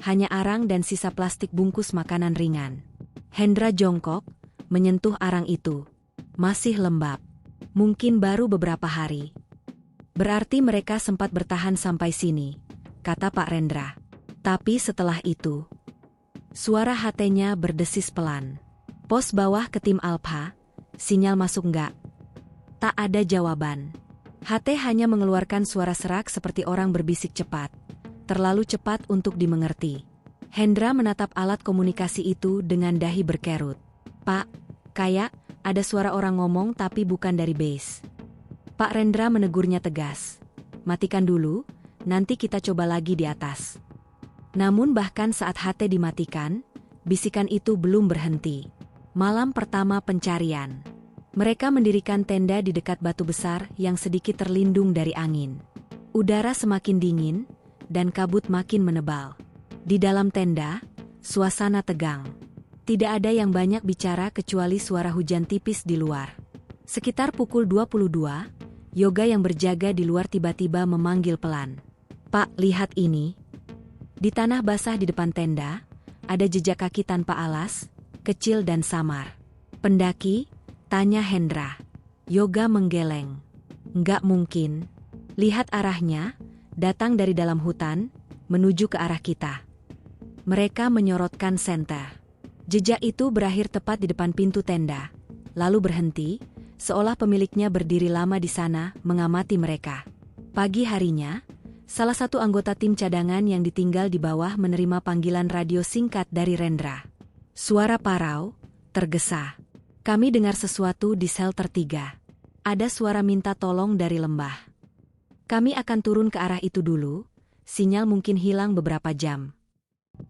hanya arang dan sisa plastik bungkus makanan ringan. Hendra jongkok, menyentuh arang itu. Masih lembab. Mungkin baru beberapa hari. Berarti mereka sempat bertahan sampai sini, kata Pak Rendra. Tapi setelah itu, suara HT-nya berdesis pelan. Pos bawah ke tim Alpha, sinyal masuk enggak? Tak ada jawaban. HT hanya mengeluarkan suara serak seperti orang berbisik cepat. Terlalu cepat untuk dimengerti. Hendra menatap alat komunikasi itu dengan dahi berkerut. Pak, kayak ada suara orang ngomong tapi bukan dari base. Pak Rendra menegurnya tegas. Matikan dulu, nanti kita coba lagi di atas. Namun bahkan saat HT dimatikan, bisikan itu belum berhenti. Malam pertama pencarian. Mereka mendirikan tenda di dekat batu besar yang sedikit terlindung dari angin. Udara semakin dingin, dan kabut makin menebal. Di dalam tenda, suasana tegang. Tidak ada yang banyak bicara kecuali suara hujan tipis di luar. Sekitar pukul 22, Yoga yang berjaga di luar tiba-tiba memanggil pelan. Pak, lihat ini. Di tanah basah di depan tenda, ada jejak kaki tanpa alas, kecil dan samar. Pendaki? Tanya Hendra. Yoga menggeleng. Enggak mungkin. Lihat arahnya, datang dari dalam hutan, menuju ke arah kita. Mereka menyorotkan senter. Jejak itu berakhir tepat di depan pintu tenda, lalu berhenti, seolah pemiliknya berdiri lama di sana mengamati mereka. Pagi harinya, salah satu anggota tim cadangan yang ditinggal di bawah menerima panggilan radio singkat dari Rendra. Suara parau, tergesa. Kami dengar sesuatu di shelter 3. Ada suara minta tolong dari lembah. Kami akan turun ke arah itu dulu, sinyal mungkin hilang beberapa jam.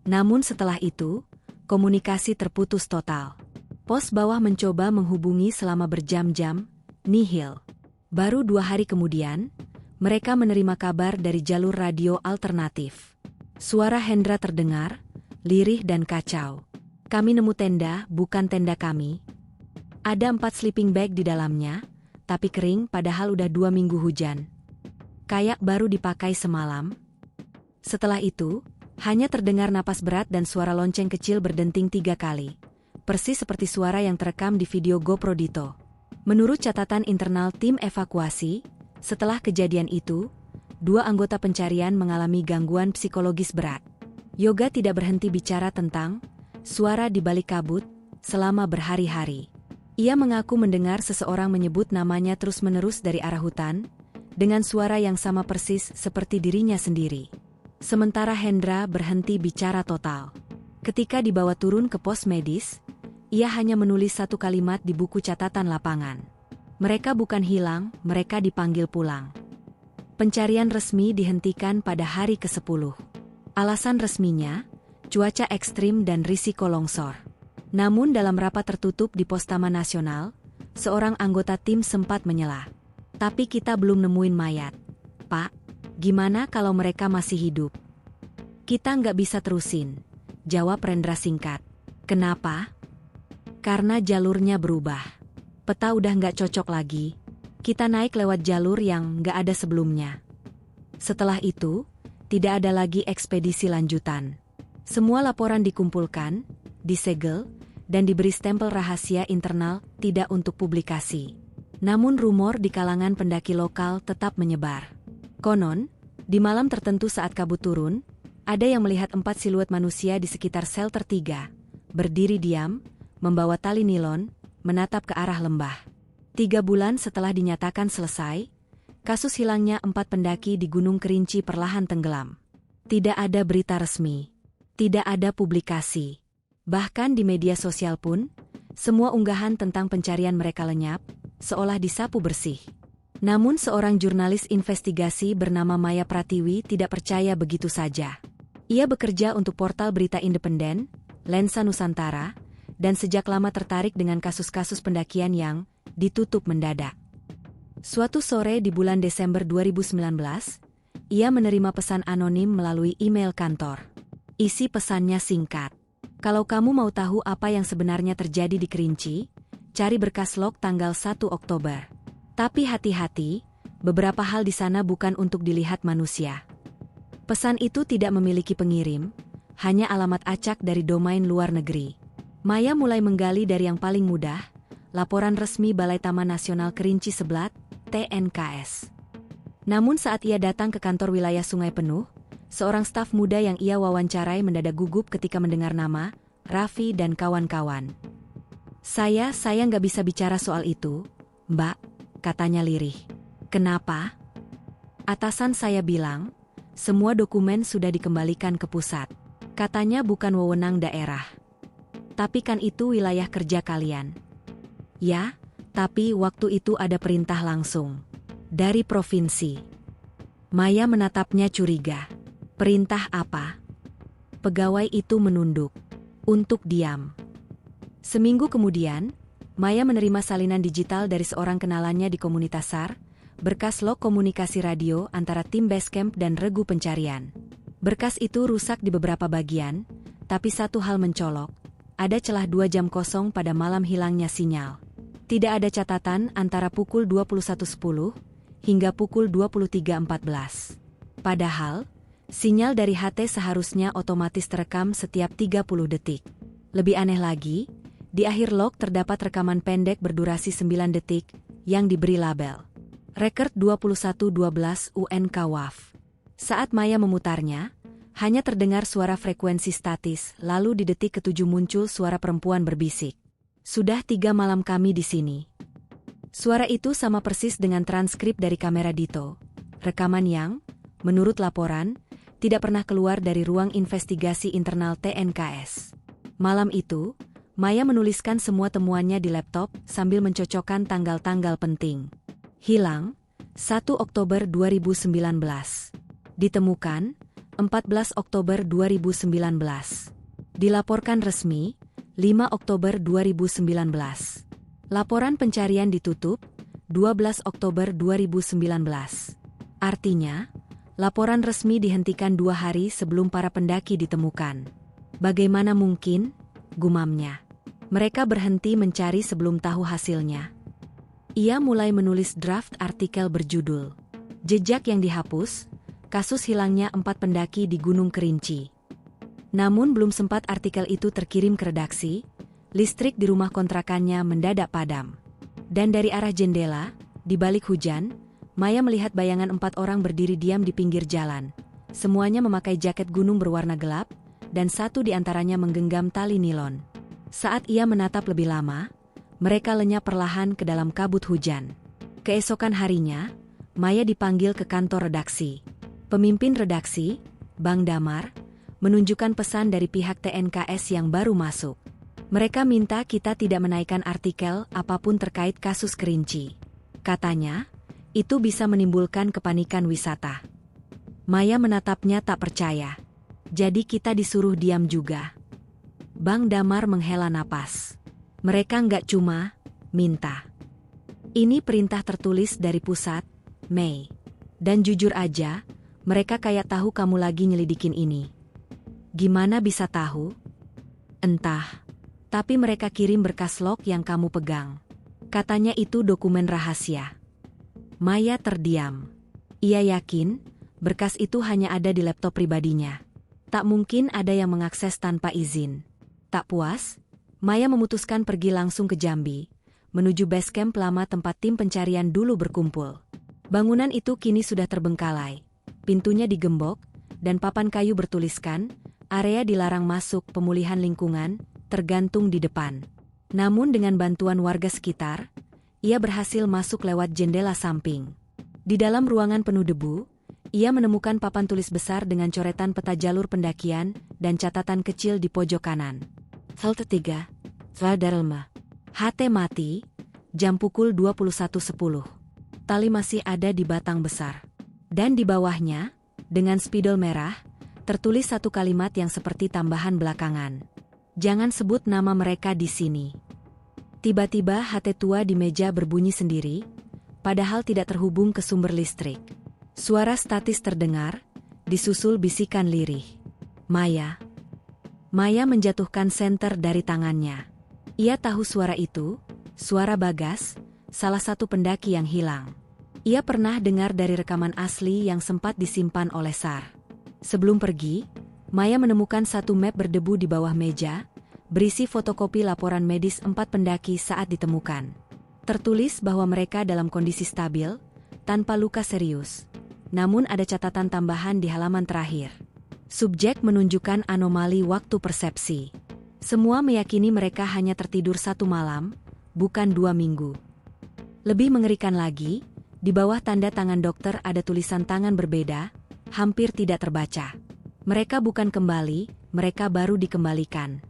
Namun setelah itu, komunikasi terputus total. Pos bawah mencoba menghubungi selama berjam-jam, nihil. Baru 2 hari kemudian, mereka menerima kabar dari jalur radio alternatif. Suara Hendra terdengar, lirih dan kacau. Kami nemu tenda, bukan tenda kami. Ada 4 sleeping bag di dalamnya, tapi kering padahal udah 2 minggu hujan. Kayak baru dipakai semalam. Setelah itu, hanya terdengar napas berat dan suara lonceng kecil berdenting 3 kali. persis seperti suara yang terekam di video GoPro Dito. Menurut catatan internal tim evakuasi, setelah kejadian itu, 2 anggota pencarian mengalami gangguan psikologis berat. Yoga tidak berhenti bicara tentang suara di balik kabut selama berhari-hari. Ia mengaku mendengar seseorang menyebut namanya terus-menerus dari arah hutan, dengan suara yang sama persis seperti dirinya sendiri. Sementara Hendra berhenti bicara total. Ketika dibawa turun ke pos medis, ia hanya menulis 1 kalimat di buku catatan lapangan. Mereka bukan hilang, mereka dipanggil pulang. Pencarian resmi dihentikan pada hari ke-10. Alasan resminya, cuaca ekstrim dan risiko longsor. Namun dalam rapat tertutup di Pos Taman Nasional, seorang anggota tim sempat menyela. Tapi kita belum nemuin mayat. Pak, gimana kalau mereka masih hidup? Kita nggak bisa terusin, jawab Rendra singkat. Kenapa? Karena jalurnya berubah. Peta udah nggak cocok lagi. Kita naik lewat jalur yang nggak ada sebelumnya. Setelah itu, tidak ada lagi ekspedisi lanjutan. Semua laporan dikumpulkan, disegel, dan diberi stempel rahasia internal tidak untuk publikasi. Namun rumor di kalangan pendaki lokal tetap menyebar. Konon, di malam tertentu saat kabut turun, ada yang melihat 4 siluet manusia di sekitar shelter 3, berdiri diam, membawa tali nilon, menatap ke arah lembah. 3 bulan setelah dinyatakan selesai, kasus hilangnya 4 pendaki di Gunung Kerinci perlahan tenggelam. Tidak ada berita resmi. Tidak ada publikasi. Bahkan di media sosial pun, semua unggahan tentang pencarian mereka lenyap, seolah disapu bersih. Namun seorang jurnalis investigasi bernama Maya Pratiwi tidak percaya begitu saja. Ia bekerja untuk portal berita independen, Lensa Nusantara, dan sejak lama tertarik dengan kasus-kasus pendakian yang ditutup mendadak. Suatu sore di bulan Desember 2019, ia menerima pesan anonim melalui email kantor. Isi pesannya singkat. Kalau kamu mau tahu apa yang sebenarnya terjadi di Kerinci, cari berkas log tanggal 1 Oktober. Tapi hati-hati, beberapa hal di sana bukan untuk dilihat manusia. Pesan itu tidak memiliki pengirim, hanya alamat acak dari domain luar negeri. Maya mulai menggali dari yang paling mudah, laporan resmi Balai Taman Nasional Kerinci Seblat, TNKS. Namun saat ia datang ke kantor wilayah Sungai Penuh, seorang staf muda yang ia wawancarai mendadak gugup ketika mendengar nama, Raffi dan kawan-kawan. Saya nggak bisa bicara soal itu, Mbak, katanya lirih. Kenapa? Atasan saya bilang, semua dokumen sudah dikembalikan ke pusat. Katanya bukan wewenang daerah. Tapi kan itu wilayah kerja kalian. Ya, tapi waktu itu ada perintah langsung. Dari provinsi. Maya menatapnya curiga. Perintah apa? Pegawai itu menunduk. Untuk diam. Seminggu kemudian, Maya menerima salinan digital dari seorang kenalannya di komunitas SAR, berkas log komunikasi radio antara tim Basecamp dan regu pencarian. Berkas itu rusak di beberapa bagian, tapi satu hal mencolok. Ada celah 2 jam kosong pada malam hilangnya sinyal. Tidak ada catatan antara pukul 21.10 hingga pukul 23.14. Padahal, sinyal dari HT seharusnya otomatis terekam setiap 30 detik. Lebih aneh lagi, di akhir log terdapat rekaman pendek berdurasi 9 detik yang diberi label Rekord 2112 UNK WAF. Saat Maya memutarnya, hanya terdengar suara frekuensi statis, lalu di detik ke-7 muncul suara perempuan berbisik. Sudah 3 malam kami di sini. Suara itu sama persis dengan transkrip dari kamera Dito. Rekaman yang, menurut laporan, tidak pernah keluar dari ruang investigasi internal TNKS. Malam itu, Maya menuliskan semua temuannya di laptop sambil mencocokkan tanggal-tanggal penting. Hilang, 1 Oktober 2019. Ditemukan, 14 Oktober 2019. Dilaporkan resmi, 5 Oktober 2019. Laporan pencarian ditutup, 12 Oktober 2019. Artinya, laporan resmi dihentikan 2 hari sebelum para pendaki ditemukan. Bagaimana mungkin? Gumamnya. Mereka berhenti mencari sebelum tahu hasilnya. Ia mulai menulis draft artikel berjudul Jejak yang dihapus, kasus hilangnya 4 pendaki di Gunung Kerinci. Namun belum sempat artikel itu terkirim ke redaksi, Listrik di rumah kontrakannya mendadak padam. Dan dari arah jendela, di balik hujan, Maya melihat bayangan 4 orang berdiri diam di pinggir jalan. Semuanya memakai jaket gunung berwarna gelap, dan satu di antaranya menggenggam tali nilon. Saat ia menatap lebih lama, mereka lenyap perlahan ke dalam kabut hujan. Keesokan harinya, Maya dipanggil ke kantor redaksi. Pemimpin redaksi, Bang Damar, menunjukkan pesan dari pihak TNKS yang baru masuk. Mereka minta kita tidak menaikkan artikel apapun terkait kasus Kerinci. Katanya, itu bisa menimbulkan kepanikan wisata. Maya menatapnya tak percaya. Jadi kita disuruh diam juga. Bang Damar menghela napas. Mereka nggak cuma minta. Ini perintah tertulis dari pusat, Mei. Dan jujur aja, mereka kayak tahu kamu lagi nyelidikin ini. Gimana bisa tahu? Entah. Tapi mereka kirim berkas log yang kamu pegang. Katanya itu dokumen rahasia. Maya terdiam. Ia yakin, berkas itu hanya ada di laptop pribadinya. Tak mungkin ada yang mengakses tanpa izin. Tak puas, Maya memutuskan pergi langsung ke Jambi, menuju base camp lama tempat tim pencarian dulu berkumpul. Bangunan itu kini sudah terbengkalai. Pintunya digembok, dan papan kayu bertuliskan, area dilarang masuk pemulihan lingkungan, tergantung di depan. Namun dengan bantuan warga sekitar, ia berhasil masuk lewat jendela samping. Di dalam ruangan penuh debu, ia menemukan papan tulis besar dengan coretan peta jalur pendakian dan catatan kecil di pojok kanan. Hal ketiga, Vadarelma. HT mati, jam pukul 21.10. Tali masih ada di batang besar. Dan di bawahnya, dengan spidol merah, tertulis satu kalimat yang seperti tambahan belakangan. Jangan sebut nama mereka di sini. Tiba-tiba HT tua di meja berbunyi sendiri, padahal tidak terhubung ke sumber listrik. Suara statis terdengar, disusul bisikan lirih. Maya. Maya menjatuhkan senter dari tangannya. Ia tahu suara itu, suara Bagas, salah satu pendaki yang hilang. Ia pernah dengar dari rekaman asli yang sempat disimpan oleh SAR. Sebelum pergi, Maya menemukan satu map berdebu di bawah meja, berisi fotokopi laporan medis 4 pendaki saat ditemukan. Tertulis bahwa mereka dalam kondisi stabil, tanpa luka serius. Namun ada catatan tambahan di halaman terakhir. Subjek menunjukkan anomali waktu persepsi. Semua meyakini mereka hanya tertidur 1 malam, bukan 2 minggu. Lebih mengerikan lagi, di bawah tanda tangan dokter ada tulisan tangan berbeda, hampir tidak terbaca. Mereka bukan kembali, mereka baru dikembalikan.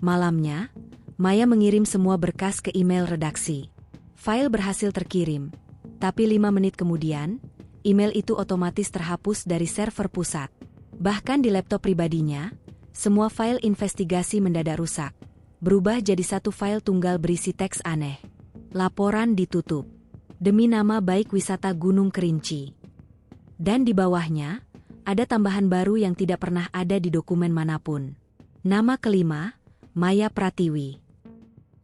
Malamnya, Maya mengirim semua berkas ke email redaksi. File berhasil terkirim, tapi 5 menit kemudian, email itu otomatis terhapus dari server pusat. Bahkan di laptop pribadinya, semua file investigasi mendadak rusak, berubah jadi satu file tunggal berisi teks aneh. Laporan ditutup. Demi nama baik wisata Gunung Kerinci. Dan di bawahnya, ada tambahan baru yang tidak pernah ada di dokumen manapun. Nama kelima, Maya Pratiwi.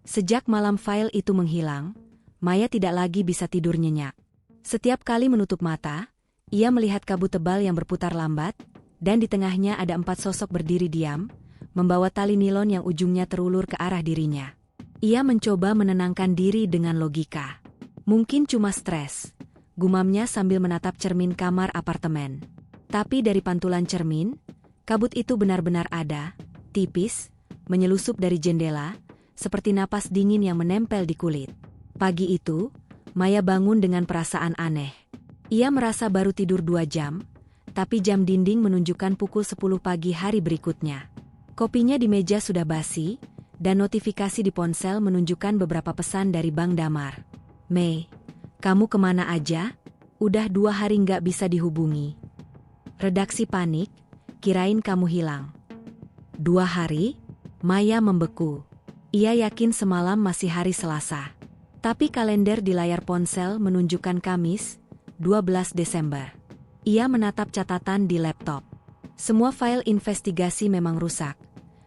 Sejak malam file itu menghilang, Maya tidak lagi bisa tidur nyenyak. Setiap kali menutup mata, ia melihat kabut tebal yang berputar lambat, dan di tengahnya ada 4 sosok berdiri diam, membawa tali nilon yang ujungnya terulur ke arah dirinya. Ia mencoba menenangkan diri dengan logika. Mungkin cuma stres, gumamnya sambil menatap cermin kamar apartemen. Tapi dari pantulan cermin, kabut itu benar-benar ada, tipis, menyelusup dari jendela, seperti napas dingin yang menempel di kulit. Pagi itu, Maya bangun dengan perasaan aneh. Ia merasa baru tidur 2 jam, tapi jam dinding menunjukkan pukul 10 pagi hari berikutnya. Kopinya di meja sudah basi, dan notifikasi di ponsel menunjukkan beberapa pesan dari Bang Damar. Mei, kamu kemana aja? Udah 2 hari nggak bisa dihubungi. Redaksi panik, kirain kamu hilang. 2 hari? Maya membeku. Ia yakin semalam masih hari Selasa. Tapi kalender di layar ponsel menunjukkan Kamis, 12 Desember. Ia menatap catatan di laptop. Semua file investigasi memang rusak.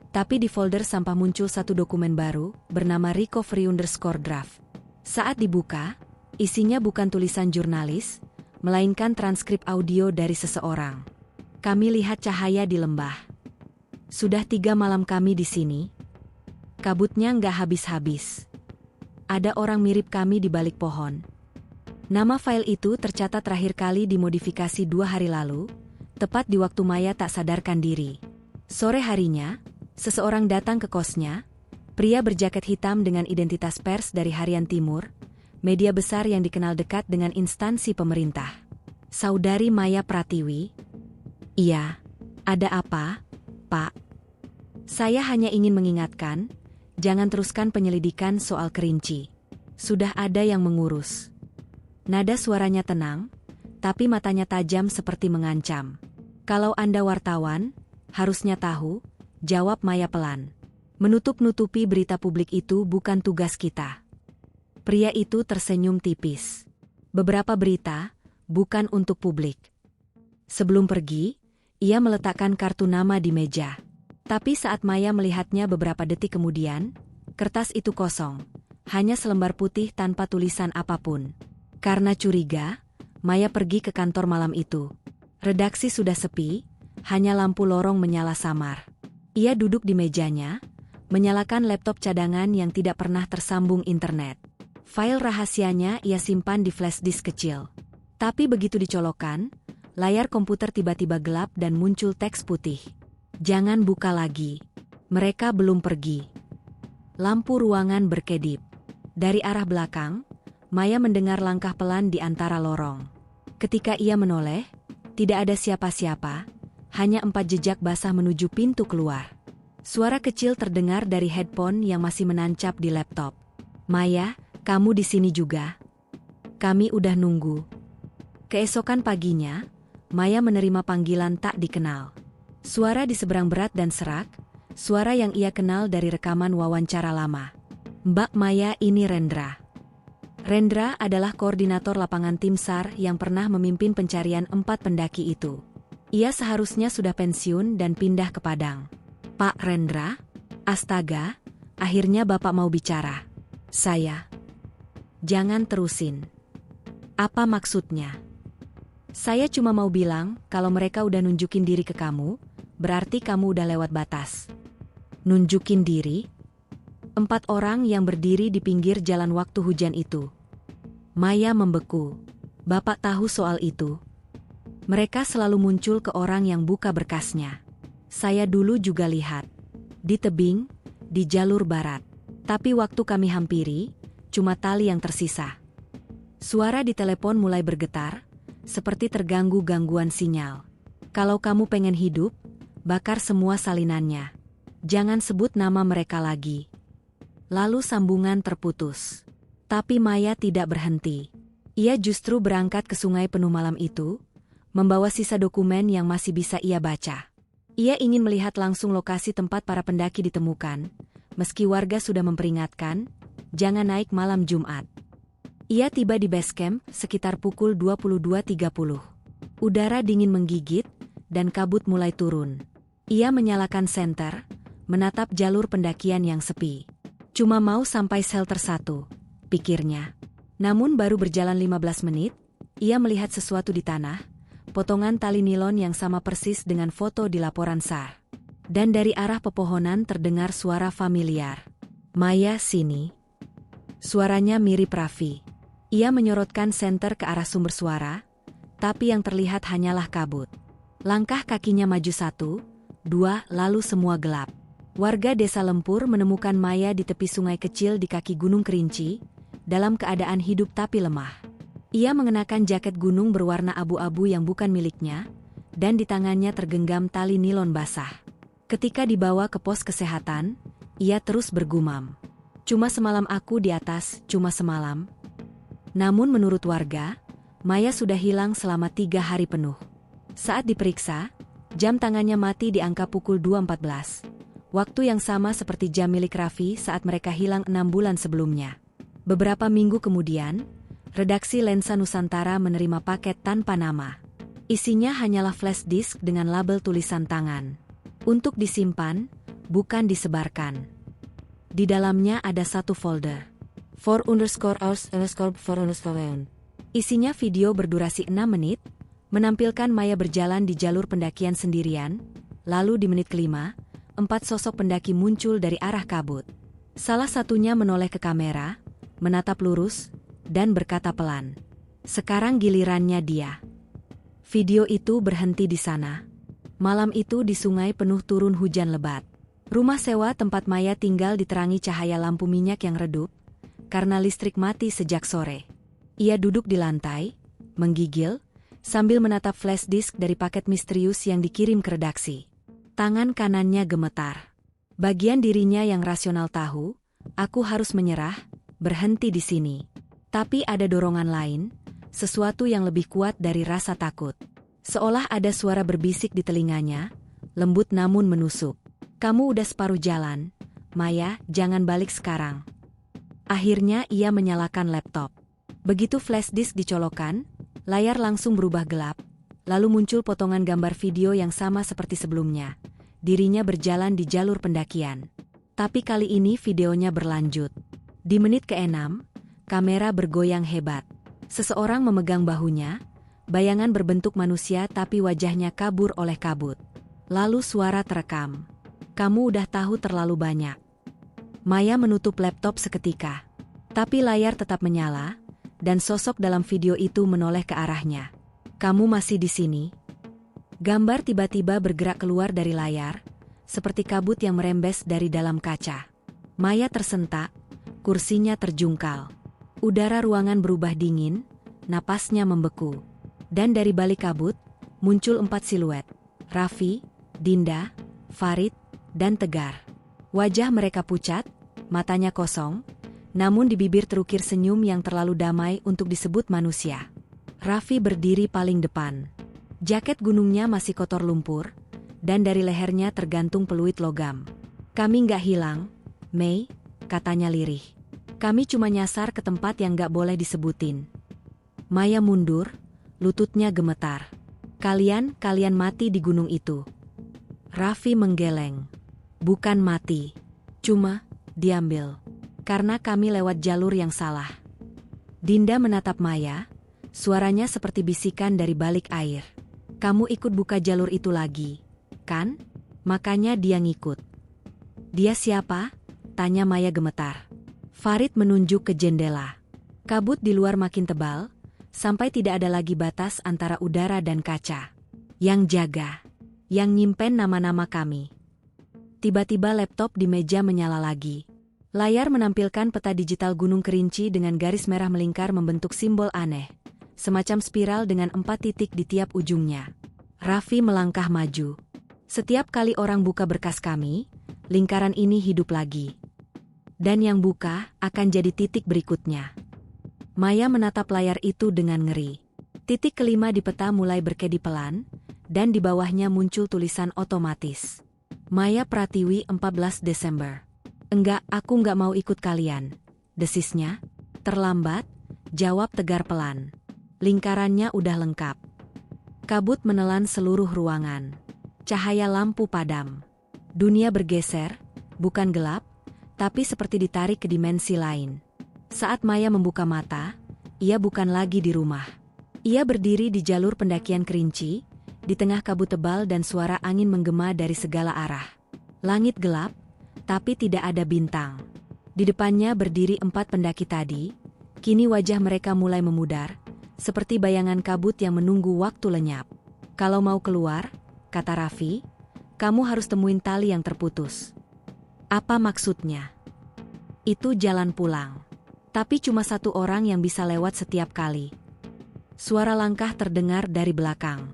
Tapi di folder sampah muncul satu dokumen baru, bernama recovery_draft. Saat dibuka, isinya bukan tulisan jurnalis, melainkan transkrip audio dari seseorang. Kami lihat cahaya di lembah. Sudah 3 malam kami di sini. Kabutnya nggak habis-habis. Ada orang mirip kami di balik pohon. Nama file itu tercatat terakhir kali dimodifikasi 2 hari lalu, tepat di waktu Maya tak sadarkan diri. Sore harinya, seseorang datang ke kosnya, pria berjaket hitam dengan identitas pers dari Harian Timur, media besar yang dikenal dekat dengan instansi pemerintah. Saudari Maya Pratiwi? Iya. Ada apa, Pak? Saya hanya ingin mengingatkan, jangan teruskan penyelidikan soal Kerinci. Sudah ada yang mengurus. Nada suaranya tenang, tapi matanya tajam seperti mengancam. Kalau Anda wartawan, harusnya tahu, jawab Maya pelan. Menutup-nutupi berita publik itu bukan tugas kita. Pria itu tersenyum tipis. Beberapa berita, bukan untuk publik. Sebelum pergi, ia meletakkan kartu nama di meja. Tapi saat Maya melihatnya beberapa detik kemudian, kertas itu kosong. Hanya selembar putih tanpa tulisan apapun. Karena curiga, Maya pergi ke kantor malam itu. Redaksi sudah sepi, hanya lampu lorong menyala samar. Ia duduk di mejanya, menyalakan laptop cadangan yang tidak pernah tersambung internet. File rahasianya ia simpan di flash disk kecil. Tapi begitu dicolokkan, layar komputer tiba-tiba gelap dan muncul teks putih. Jangan buka lagi. Mereka belum pergi. Lampu ruangan berkedip. Dari arah belakang, Maya mendengar langkah pelan di antara lorong. Ketika ia menoleh, tidak ada siapa-siapa, hanya 4 jejak basah menuju pintu keluar. Suara kecil terdengar dari headphone yang masih menancap di laptop. Maya, kamu di sini juga? Kami udah nunggu. Keesokan paginya, Maya menerima panggilan tak dikenal. Suara di seberang berat dan serak, suara yang ia kenal dari rekaman wawancara lama. Mbak Maya, ini Rendra. Rendra adalah koordinator lapangan tim SAR yang pernah memimpin pencarian 4 pendaki itu. Ia seharusnya sudah pensiun dan pindah ke Padang. Pak Rendra? Astaga, akhirnya Bapak mau bicara. Saya. Jangan terusin. Apa maksudnya? Saya cuma mau bilang, kalau mereka udah nunjukin diri ke kamu, berarti kamu udah lewat batas. Nunjukin diri? 4 orang yang berdiri di pinggir jalan waktu hujan itu. Maya membeku. Bapak tahu soal itu. Mereka selalu muncul ke orang yang buka berkasnya. Saya dulu juga lihat. Di tebing, di jalur barat. Tapi waktu kami hampiri, cuma tali yang tersisa. Suara di telepon mulai bergetar, seperti terganggu gangguan sinyal. Kalau kamu pengen hidup, bakar semua salinannya. Jangan sebut nama mereka lagi. Lalu sambungan terputus. Tapi Maya tidak berhenti. Ia justru berangkat ke sungai penuh malam itu, membawa sisa dokumen yang masih bisa ia baca. Ia ingin melihat langsung lokasi tempat para pendaki ditemukan, meski warga sudah memperingatkan, jangan naik malam Jumat. Ia tiba di base camp sekitar pukul 22.30. Udara dingin menggigit, dan kabut mulai turun. Ia menyalakan senter, menatap jalur pendakian yang sepi. Cuma mau sampai shelter 1, pikirnya. Namun baru berjalan 15 menit, ia melihat sesuatu di tanah, potongan tali nilon yang sama persis dengan foto di laporan SAR. Dan dari arah pepohonan terdengar suara familiar. Maya, sini. Suaranya mirip Raffi. Ia menyorotkan senter ke arah sumber suara, tapi yang terlihat hanyalah kabut. Langkah kakinya maju 1, 2, lalu semua gelap. Warga desa Lempur menemukan Maya di tepi sungai kecil di kaki Gunung Kerinci, dalam keadaan hidup tapi lemah. Ia mengenakan jaket gunung berwarna abu-abu yang bukan miliknya, dan di tangannya tergenggam tali nilon basah. Ketika dibawa ke pos kesehatan, ia terus bergumam. Cuma semalam aku di atas, cuma semalam. Namun menurut warga, Maya sudah hilang selama 3 hari penuh. Saat diperiksa, jam tangannya mati di angka pukul 2.14. Waktu yang sama seperti jam milik Raffi saat mereka hilang 6 bulan sebelumnya. Beberapa minggu kemudian, redaksi Lensa Nusantara menerima paket tanpa nama. Isinya hanyalah flash disk dengan label tulisan tangan. Untuk disimpan, bukan disebarkan. Di dalamnya ada satu folder. 4_hours_4_. Isinya video berdurasi 6 menit, menampilkan Maya berjalan di jalur pendakian sendirian, lalu di menit ke-5, 4 sosok pendaki muncul dari arah kabut. Salah satunya menoleh ke kamera, menatap lurus, dan berkata pelan, "Sekarang gilirannya dia." Video itu berhenti di sana. Malam itu di sungai penuh turun hujan lebat. Rumah sewa tempat Maya tinggal diterangi cahaya lampu minyak yang redup, karena listrik mati sejak sore. Ia duduk di lantai, menggigil, sambil menatap flash disk dari paket misterius yang dikirim ke redaksi. Tangan kanannya gemetar. Bagian dirinya yang rasional tahu, aku harus menyerah, berhenti di sini. Tapi ada dorongan lain, sesuatu yang lebih kuat dari rasa takut. Seolah ada suara berbisik di telinganya, lembut namun menusuk. "Kamu udah separuh jalan, Maya, jangan balik sekarang." Akhirnya ia menyalakan laptop. Begitu flash disk dicolokkan, layar langsung berubah gelap, lalu muncul potongan gambar video yang sama seperti sebelumnya. Dirinya berjalan di jalur pendakian. Tapi kali ini videonya berlanjut. Di menit ke-6, kamera bergoyang hebat. Seseorang memegang bahunya, bayangan berbentuk manusia tapi wajahnya kabur oleh kabut. Lalu suara terekam. "Kamu udah tahu terlalu banyak." Maya menutup laptop seketika. Tapi layar tetap menyala, dan sosok dalam video itu menoleh ke arahnya. "Kamu masih di sini?" Gambar tiba-tiba bergerak keluar dari layar, seperti kabut yang merembes dari dalam kaca. Maya tersentak, kursinya terjungkal. Udara ruangan berubah dingin, napasnya membeku. Dan dari balik kabut, muncul 4 siluet. Raffi, Dinda, Farid, dan Tegar. Wajah mereka pucat, matanya kosong, namun di bibir terukir senyum yang terlalu damai untuk disebut manusia. Raffi berdiri paling depan. Jaket gunungnya masih kotor lumpur, dan dari lehernya tergantung peluit logam. "Kami nggak hilang, Mei," katanya lirih. "Kami cuma nyasar ke tempat yang nggak boleh disebutin." Maya mundur, lututnya gemetar. Kalian mati di gunung itu." Raffi menggeleng. "Bukan mati. Cuma, diambil. Karena kami lewat jalur yang salah." Dinda menatap Maya, suaranya seperti bisikan dari balik air. "Kamu ikut buka jalur itu lagi, kan? Makanya dia ngikut." "Dia siapa?" tanya Maya gemetar. Farid menunjuk ke jendela. Kabut di luar makin tebal, sampai tidak ada lagi batas antara udara dan kaca. "Yang jaga. Yang nyimpen nama-nama kami." Tiba-tiba laptop di meja menyala lagi. Layar menampilkan peta digital Gunung Kerinci dengan garis merah melingkar membentuk simbol aneh, semacam spiral dengan 4 titik di tiap ujungnya. Raffi melangkah maju. "Setiap kali orang buka berkas kami, lingkaran ini hidup lagi. Dan yang buka akan jadi titik berikutnya." Maya menatap layar itu dengan ngeri. Titik kelima di peta mulai berkedip pelan, dan di bawahnya muncul tulisan otomatis. "Maya Pratiwi 14 Desember. "Enggak, aku nggak mau ikut kalian," desisnya. "Terlambat," jawab Tegar pelan. Lingkarannya udah lengkap. Kabut menelan seluruh ruangan. Cahaya lampu padam. Dunia bergeser, bukan gelap, tapi seperti ditarik ke dimensi lain. Saat Maya membuka mata, ia bukan lagi di rumah. Ia berdiri di jalur pendakian Kerinci, di tengah kabut tebal dan suara angin menggema dari segala arah. Langit gelap, tapi tidak ada bintang. Di depannya berdiri 4 pendaki tadi, kini wajah mereka mulai memudar, seperti bayangan kabut yang menunggu waktu lenyap. "Kalau mau keluar," kata Raffi, "kamu harus temuin tali yang terputus." "Apa maksudnya?" "Itu jalan pulang. Tapi cuma satu orang yang bisa lewat setiap kali." Suara langkah terdengar dari belakang.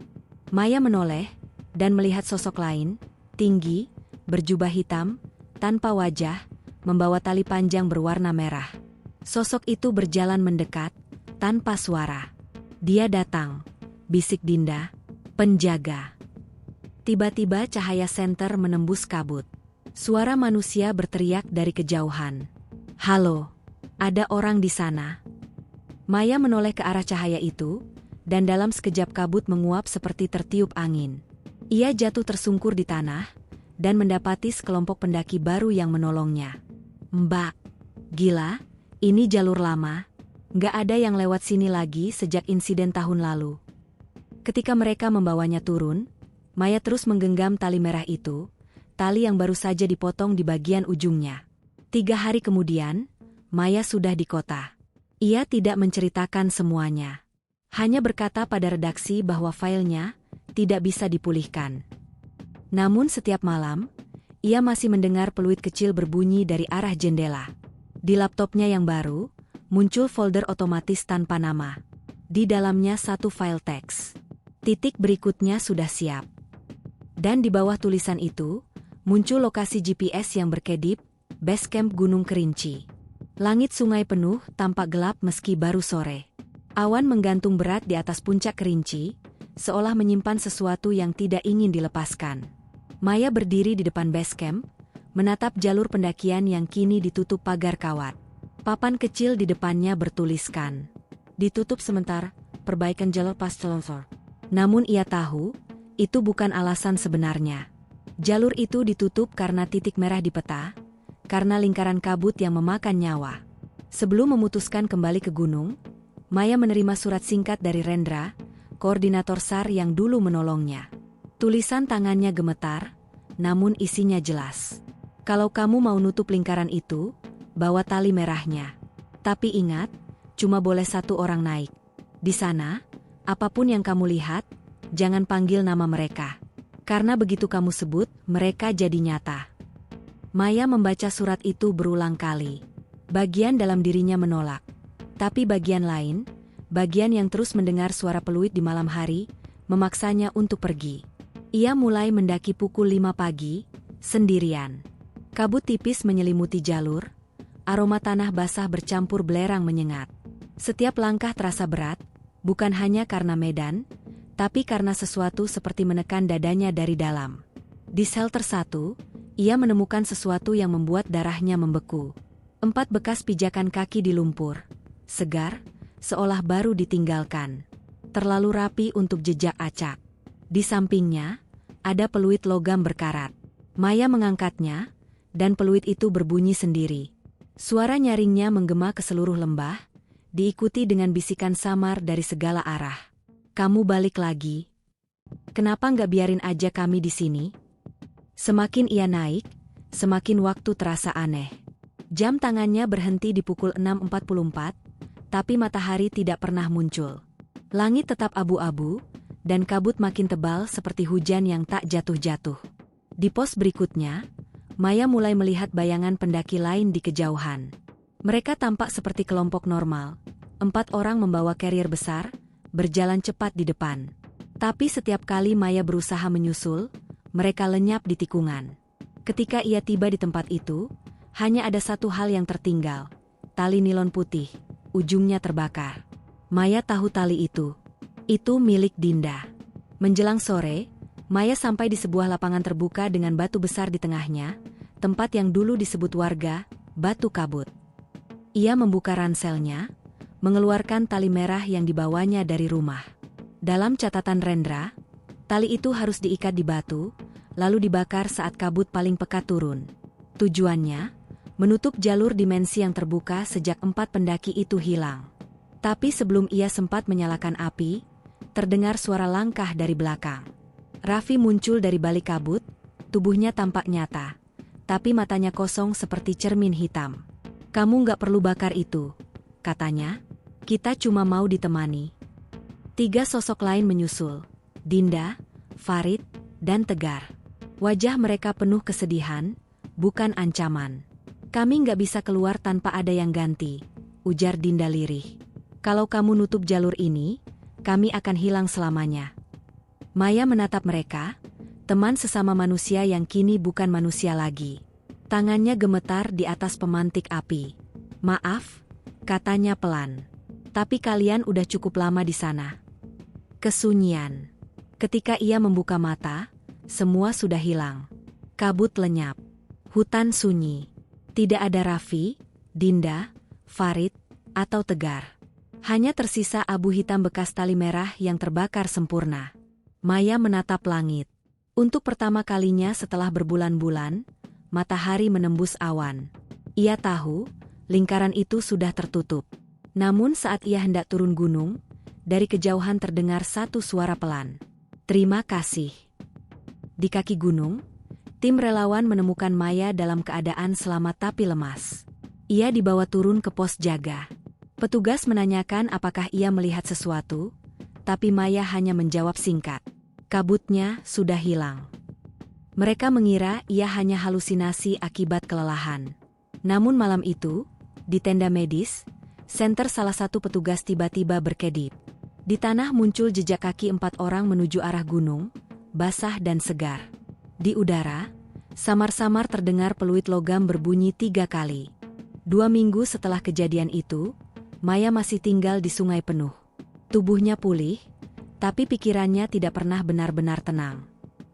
Maya menoleh, dan melihat sosok lain, tinggi, berjubah hitam, tanpa wajah, membawa tali panjang berwarna merah. Sosok itu berjalan mendekat, tanpa suara. "Dia datang," bisik Dinda, "penjaga." Tiba-tiba cahaya senter menembus kabut. Suara manusia berteriak dari kejauhan. "Halo, ada orang di sana?" Maya menoleh ke arah cahaya itu, dan dalam sekejap kabut menguap seperti tertiup angin. Ia jatuh tersungkur di tanah, dan mendapati sekelompok pendaki baru yang menolongnya. "Mbak, gila, ini jalur lama. Nggak ada yang lewat sini lagi sejak insiden tahun lalu." Ketika mereka membawanya turun, Maya terus menggenggam tali merah itu, tali yang baru saja dipotong di bagian ujungnya. 3 hari kemudian, Maya sudah di kota. Ia tidak menceritakan semuanya. Hanya berkata pada redaksi bahwa filenya tidak bisa dipulihkan. Namun setiap malam, ia masih mendengar peluit kecil berbunyi dari arah jendela. Di laptopnya yang baru, muncul folder otomatis tanpa nama. Di dalamnya satu file teks. Titik berikutnya sudah siap. Dan di bawah tulisan itu, muncul lokasi GPS yang berkedip, Base Camp Gunung Kerinci. Langit sungai penuh tampak gelap meski baru sore. Awan menggantung berat di atas puncak Kerinci, seolah menyimpan sesuatu yang tidak ingin dilepaskan. Maya berdiri di depan base camp, menatap jalur pendakian yang kini ditutup pagar kawat. Papan kecil di depannya bertuliskan, "Ditutup sementara, perbaikan jalur pasca longsor." Namun ia tahu, itu bukan alasan sebenarnya. Jalur itu ditutup karena titik merah di peta, karena lingkaran kabut yang memakan nyawa. Sebelum memutuskan kembali ke gunung, Maya menerima surat singkat dari Rendra, koordinator SAR yang dulu menolongnya. Tulisan tangannya gemetar, namun isinya jelas. "Kalau kamu mau nutup lingkaran itu, bawa tali merahnya. Tapi ingat, cuma boleh 1 orang naik. Di sana, apapun yang kamu lihat, jangan panggil nama mereka. Karena begitu kamu sebut, mereka jadi nyata." Maya membaca surat itu berulang kali. Bagian dalam dirinya menolak. Tapi bagian lain, bagian yang terus mendengar suara peluit di malam hari, memaksanya untuk pergi. Ia mulai mendaki pukul 5 pagi, sendirian. Kabut tipis menyelimuti jalur, aroma tanah basah bercampur belerang menyengat. Setiap langkah terasa berat, bukan hanya karena medan, tapi karena sesuatu seperti menekan dadanya dari dalam. Di shelter 1, ia menemukan sesuatu yang membuat darahnya membeku. 4 bekas pijakan kaki di lumpur. Segar, seolah baru ditinggalkan. Terlalu rapi untuk jejak acak. Di sampingnya, ada peluit logam berkarat. Maya mengangkatnya, dan peluit itu berbunyi sendiri. Suara nyaringnya menggema ke seluruh lembah, diikuti dengan bisikan samar dari segala arah. "Kamu balik lagi. Kenapa nggak biarin aja kami di sini?" Semakin ia naik, semakin waktu terasa aneh. Jam tangannya berhenti di pukul 6.44, tapi matahari tidak pernah muncul. Langit tetap abu-abu, dan kabut makin tebal seperti hujan yang tak jatuh-jatuh. Di pos berikutnya, Maya mulai melihat bayangan pendaki lain di kejauhan. Mereka tampak seperti kelompok normal. 4 orang membawa carrier besar, berjalan cepat di depan. Tapi setiap kali Maya berusaha menyusul, mereka lenyap di tikungan. Ketika ia tiba di tempat itu, hanya ada satu hal yang tertinggal. Tali nilon putih, ujungnya terbakar. Maya tahu tali itu. Itu milik Dinda. Menjelang sore, Maya sampai di sebuah lapangan terbuka dengan batu besar di tengahnya, tempat yang dulu disebut warga, Batu Kabut. Ia membuka ranselnya, mengeluarkan tali merah yang dibawanya dari rumah. Dalam catatan Rendra, tali itu harus diikat di batu, lalu dibakar saat kabut paling pekat turun. Tujuannya, menutup jalur dimensi yang terbuka sejak 4 pendaki itu hilang. Tapi sebelum ia sempat menyalakan api, terdengar suara langkah dari belakang. Raffi muncul dari balik kabut, tubuhnya tampak nyata, tapi matanya kosong seperti cermin hitam. "Kamu nggak perlu bakar itu," katanya. "Kita cuma mau ditemani." 3 sosok lain menyusul. Dinda, Farid, dan Tegar. Wajah mereka penuh kesedihan, bukan ancaman. "Kami nggak bisa keluar tanpa ada yang ganti," ujar Dinda lirih. "Kalau kamu nutup jalur ini, kami akan hilang selamanya." Maya menatap mereka, teman sesama manusia yang kini bukan manusia lagi. Tangannya gemetar di atas pemantik api. "Maaf," katanya pelan. "Tapi kalian udah cukup lama di sana." Kesunyian. Ketika ia membuka mata, semua sudah hilang. Kabut lenyap. Hutan sunyi. Tidak ada Raffi, Dinda, Farid, atau Tegar. Hanya tersisa abu hitam bekas tali merah yang terbakar sempurna. Maya menatap langit. Untuk pertama kalinya setelah berbulan-bulan, matahari menembus awan. Ia tahu, lingkaran itu sudah tertutup. Namun saat ia hendak turun gunung, dari kejauhan terdengar satu suara pelan. "Terima kasih." Di kaki gunung, Tim relawan menemukan Maya dalam keadaan selamat tapi lemas. Ia dibawa turun ke pos jaga. Petugas menanyakan apakah ia melihat sesuatu, tapi Maya hanya menjawab singkat. Kabutnya sudah hilang. Mereka mengira ia hanya halusinasi akibat kelelahan. Namun malam itu, di tenda medis, senter salah satu petugas tiba-tiba berkedip. Di tanah muncul jejak kaki 4 orang menuju arah gunung, basah dan segar. Di udara, samar-samar terdengar peluit logam berbunyi 3 kali. 2 minggu setelah kejadian itu, Maya masih tinggal di sungai penuh. Tubuhnya pulih, tapi pikirannya tidak pernah benar-benar tenang.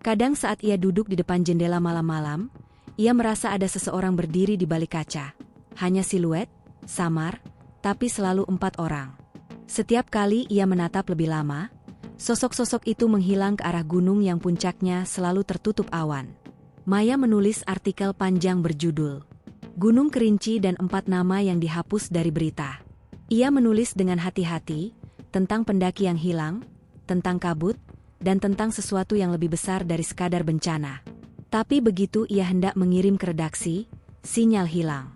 Kadang saat ia duduk di depan jendela malam-malam, ia merasa ada seseorang berdiri di balik kaca. Hanya siluet, samar, tapi selalu 4 orang. Setiap kali ia menatap lebih lama, sosok-sosok itu menghilang ke arah gunung yang puncaknya selalu tertutup awan. Maya menulis artikel panjang berjudul Gunung Kerinci dan 4 nama yang dihapus dari berita. Ia menulis dengan hati-hati tentang pendaki yang hilang, tentang kabut, dan tentang sesuatu yang lebih besar dari sekadar bencana. Tapi begitu ia hendak mengirim ke redaksi, sinyal hilang.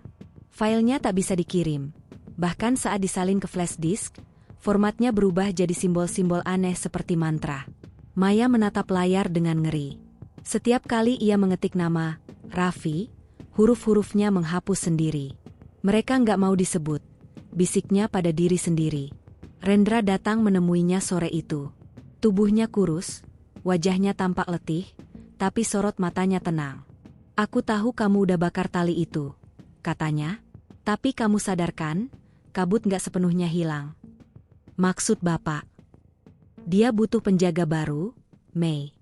Filenya tak bisa dikirim. Bahkan saat disalin ke flash disk, formatnya berubah jadi simbol-simbol aneh seperti mantra. Maya menatap layar dengan ngeri. Setiap kali ia mengetik nama Raffi, huruf-hurufnya menghapus sendiri. Mereka nggak mau disebut, bisiknya pada diri sendiri. Rendra datang menemuinya sore itu. Tubuhnya kurus, wajahnya tampak letih, tapi sorot matanya tenang. Aku tahu kamu udah bakar tali itu, katanya. Tapi kamu sadarkan, kabut nggak sepenuhnya hilang. Maksud Bapak? Dia butuh penjaga baru, Mei.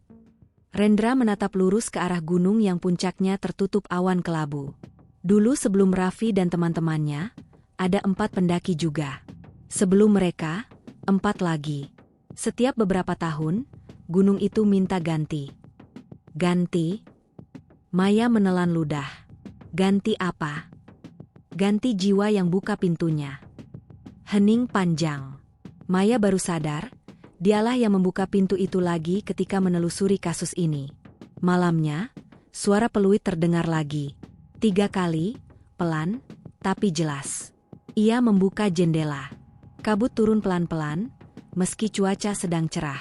Rendra menatap lurus ke arah gunung yang puncaknya tertutup awan kelabu. Dulu sebelum Raffi dan teman-temannya, ada 4 pendaki juga. Sebelum mereka, 4 lagi. Setiap beberapa tahun, gunung itu minta ganti. Ganti? Maya menelan ludah. Ganti apa? Ganti jiwa yang buka pintunya. Hening panjang. Maya baru sadar, dialah yang membuka pintu itu lagi ketika menelusuri kasus ini. Malamnya, suara peluit terdengar lagi. 3 kali, pelan, tapi jelas. Ia membuka jendela. Kabut turun pelan-pelan, meski cuaca sedang cerah.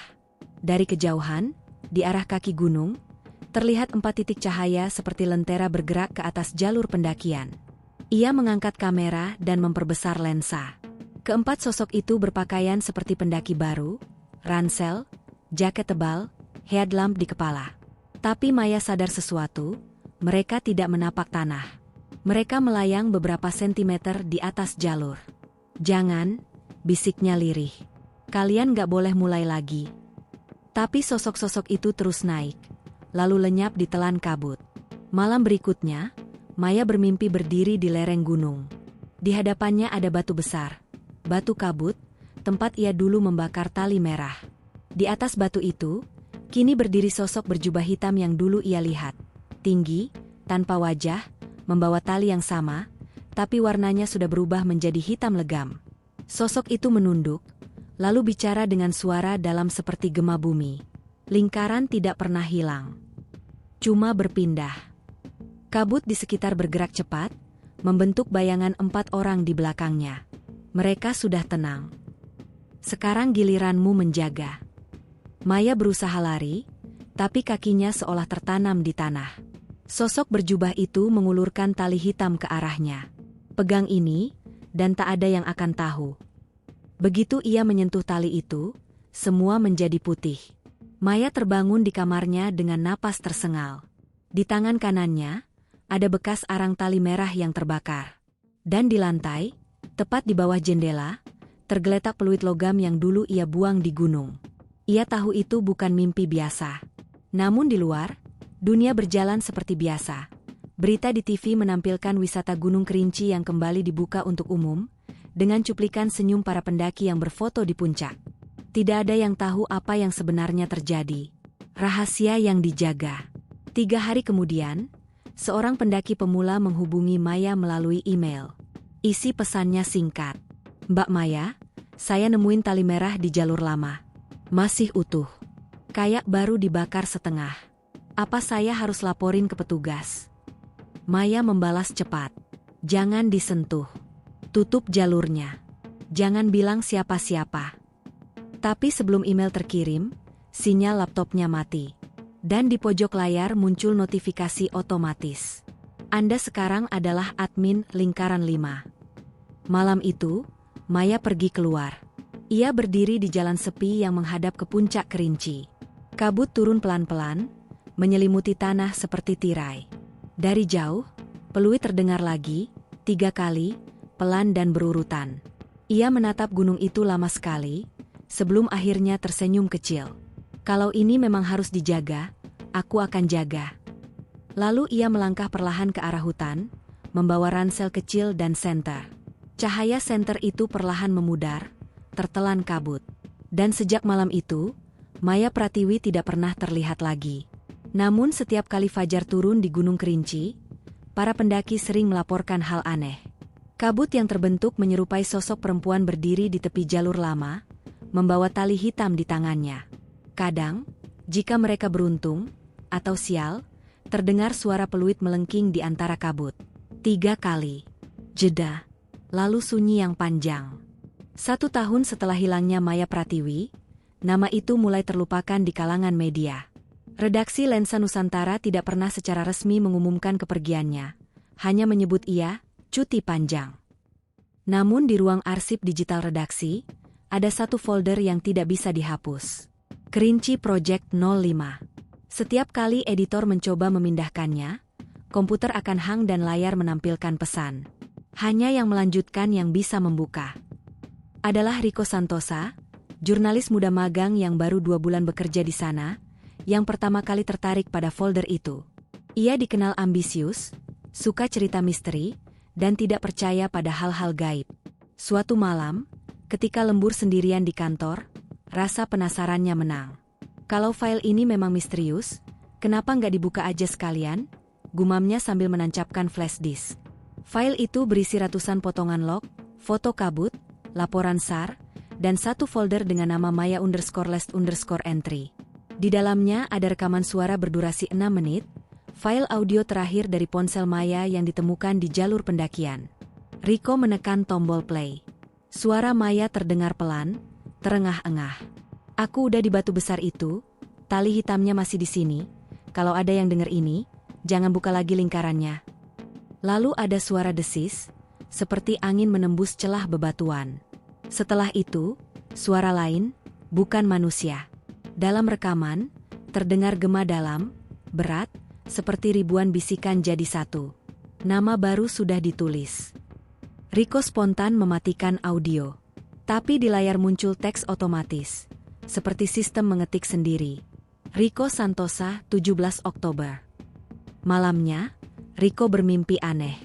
Dari kejauhan, di arah kaki gunung, terlihat 4 titik cahaya seperti lentera bergerak ke atas jalur pendakian. Ia mengangkat kamera dan memperbesar lensa. Keempat sosok itu berpakaian seperti pendaki baru, ransel, jaket tebal, headlamp di kepala. Tapi Maya sadar sesuatu, mereka tidak menapak tanah. Mereka melayang beberapa sentimeter di atas jalur. Jangan, bisiknya lirih. Kalian gak boleh mulai lagi. Tapi sosok-sosok itu terus naik, lalu lenyap di telan kabut. Malam berikutnya, Maya bermimpi berdiri di lereng gunung. Di hadapannya ada batu besar, batu kabut, tempat ia dulu membakar tali merah. Di atas batu itu, kini berdiri sosok berjubah hitam yang dulu ia lihat. Tinggi, tanpa wajah, membawa tali yang sama, tapi warnanya sudah berubah menjadi hitam legam. Sosok itu menunduk, lalu bicara dengan suara dalam seperti gema bumi. Lingkaran tidak pernah hilang. Cuma berpindah. Kabut di sekitar bergerak cepat, membentuk bayangan 4 orang di belakangnya. Mereka sudah tenang. Sekarang giliranmu menjaga. Maya berusaha lari, tapi kakinya seolah tertanam di tanah. Sosok berjubah itu mengulurkan tali hitam ke arahnya. Pegang ini, dan tak ada yang akan tahu. Begitu ia menyentuh tali itu, semua menjadi putih. Maya terbangun di kamarnya dengan napas tersengal. Di tangan kanannya, ada bekas arang tali merah yang terbakar. Dan di lantai, tepat di bawah jendela, tergeletak peluit logam yang dulu ia buang di gunung. Ia tahu itu bukan mimpi biasa. Namun di luar, dunia berjalan seperti biasa. Berita di TV menampilkan wisata Gunung Kerinci yang kembali dibuka untuk umum, dengan cuplikan senyum para pendaki yang berfoto di puncak. Tidak ada yang tahu apa yang sebenarnya terjadi. Rahasia yang dijaga. 3 hari kemudian, seorang pendaki pemula menghubungi Maya melalui email. Isi pesannya singkat. Mbak Maya, saya nemuin tali merah di jalur lama. Masih utuh. Kayak baru dibakar setengah. Apa saya harus laporin ke petugas? Maya membalas cepat. Jangan disentuh. Tutup jalurnya. Jangan bilang siapa-siapa. Tapi sebelum email terkirim, sinyal laptopnya mati. Dan di pojok layar muncul notifikasi otomatis. Anda sekarang adalah admin Lingkaran 5. Malam itu, Maya pergi keluar. Ia berdiri di jalan sepi yang menghadap ke puncak Kerinci. Kabut turun pelan-pelan, menyelimuti tanah seperti tirai. Dari jauh, peluit terdengar lagi, 3 kali, pelan dan berurutan. Ia menatap gunung itu lama sekali, sebelum akhirnya tersenyum kecil. Kalau ini memang harus dijaga, aku akan jaga. Lalu ia melangkah perlahan ke arah hutan, membawa ransel kecil dan senter. Cahaya senter itu perlahan memudar, tertelan kabut. Dan sejak malam itu, Maya Pratiwi tidak pernah terlihat lagi. Namun setiap kali fajar turun di Gunung Kerinci, para pendaki sering melaporkan hal aneh. Kabut yang terbentuk menyerupai sosok perempuan berdiri di tepi jalur lama, membawa tali hitam di tangannya. Kadang, jika mereka beruntung, atau sial, terdengar suara peluit melengking di antara kabut. 3 kali. Jeda. Lalu sunyi yang panjang. 1 tahun setelah hilangnya Maya Pratiwi, nama itu mulai terlupakan di kalangan media. Redaksi Lensa Nusantara tidak pernah secara resmi mengumumkan kepergiannya, hanya menyebut ia cuti panjang. Namun di ruang arsip digital redaksi, ada satu folder yang tidak bisa dihapus. Kerinci Project 05. Setiap kali editor mencoba memindahkannya, komputer akan hang dan layar menampilkan pesan. Hanya yang melanjutkan yang bisa membuka. Adalah Riko Santosa, jurnalis muda magang yang baru 2 bulan bekerja di sana, yang pertama kali tertarik pada folder itu. Ia dikenal ambisius, suka cerita misteri, dan tidak percaya pada hal-hal gaib. Suatu malam, ketika lembur sendirian di kantor, rasa penasarannya menang. Kalau file ini memang misterius, kenapa nggak dibuka aja sekalian? Gumamnya sambil menancapkan flash disk. File itu berisi ratusan potongan log, foto kabut, laporan SAR, dan satu folder dengan nama Maya_last_entry. Di dalamnya ada rekaman suara berdurasi 6 menit, file audio terakhir dari ponsel Maya yang ditemukan di jalur pendakian. Riko menekan tombol play. Suara Maya terdengar pelan, terengah-engah. Aku udah di batu besar itu, tali hitamnya masih di sini, kalau ada yang denger ini, jangan buka lagi lingkarannya. Lalu ada suara desis, seperti angin menembus celah bebatuan. Setelah itu, suara lain, bukan manusia. Dalam rekaman, terdengar gema dalam, berat, seperti ribuan bisikan jadi satu. Nama baru sudah ditulis. Riko spontan mematikan audio. Tapi di layar muncul teks otomatis, seperti sistem mengetik sendiri. Riko Santosa, 17 Oktober. Malamnya, Riko bermimpi aneh.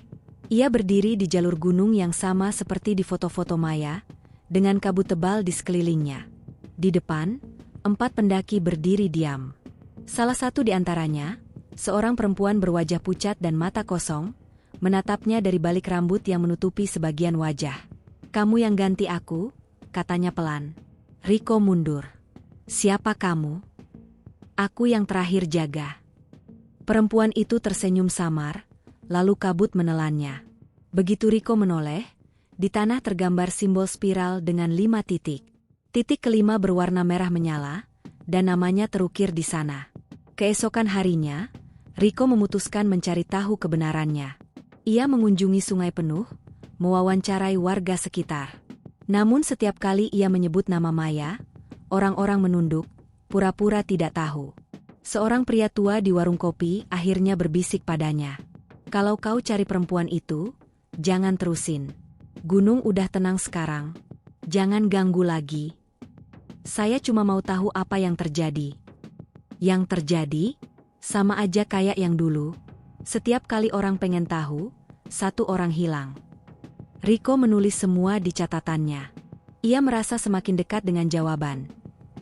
Ia berdiri di jalur gunung yang sama seperti di foto-foto Maya, dengan kabut tebal di sekelilingnya. Di depan, 4 pendaki berdiri diam. Salah satu di antaranya, seorang perempuan berwajah pucat dan mata kosong, menatapnya dari balik rambut yang menutupi sebagian wajah. "Kamu yang ganti aku?" katanya pelan. Riko mundur. "Siapa kamu?" "Aku yang terakhir jaga." Perempuan itu tersenyum samar, lalu kabut menelannya. Begitu Riko menoleh, di tanah tergambar simbol spiral dengan 5 titik. Titik kelima berwarna merah menyala, dan namanya terukir di sana. Keesokan harinya, Riko memutuskan mencari tahu kebenarannya. Ia mengunjungi Sungai Penuh, mewawancarai warga sekitar. Namun setiap kali ia menyebut nama Maya, orang-orang menunduk, pura-pura tidak tahu. Seorang pria tua di warung kopi akhirnya berbisik padanya. "Kalau kau cari perempuan itu, jangan terusin. Gunung udah tenang sekarang. Jangan ganggu lagi. Saya cuma mau tahu apa yang terjadi." "Yang terjadi? Sama aja kayak yang dulu. Setiap kali orang pengen tahu, satu orang hilang." Riko menulis semua di catatannya. Ia merasa semakin dekat dengan jawaban.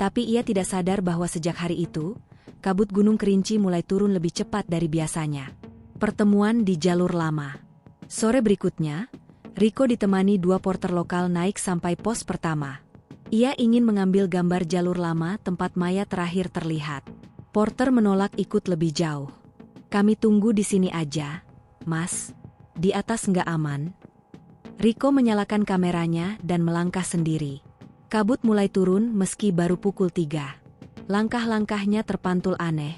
Tapi ia tidak sadar bahwa sejak hari itu, kabut Gunung Kerinci mulai turun lebih cepat dari biasanya. Pertemuan di jalur lama. Sore berikutnya, Riko ditemani 2 porter lokal naik sampai pos pertama. Ia ingin mengambil gambar jalur lama tempat Maya terakhir terlihat. Porter menolak ikut lebih jauh. Kami tunggu di sini aja, Mas. Di atas nggak aman. Rico menyalakan kameranya dan melangkah sendiri. Kabut mulai turun meski baru pukul 3. Langkah-langkahnya terpantul aneh,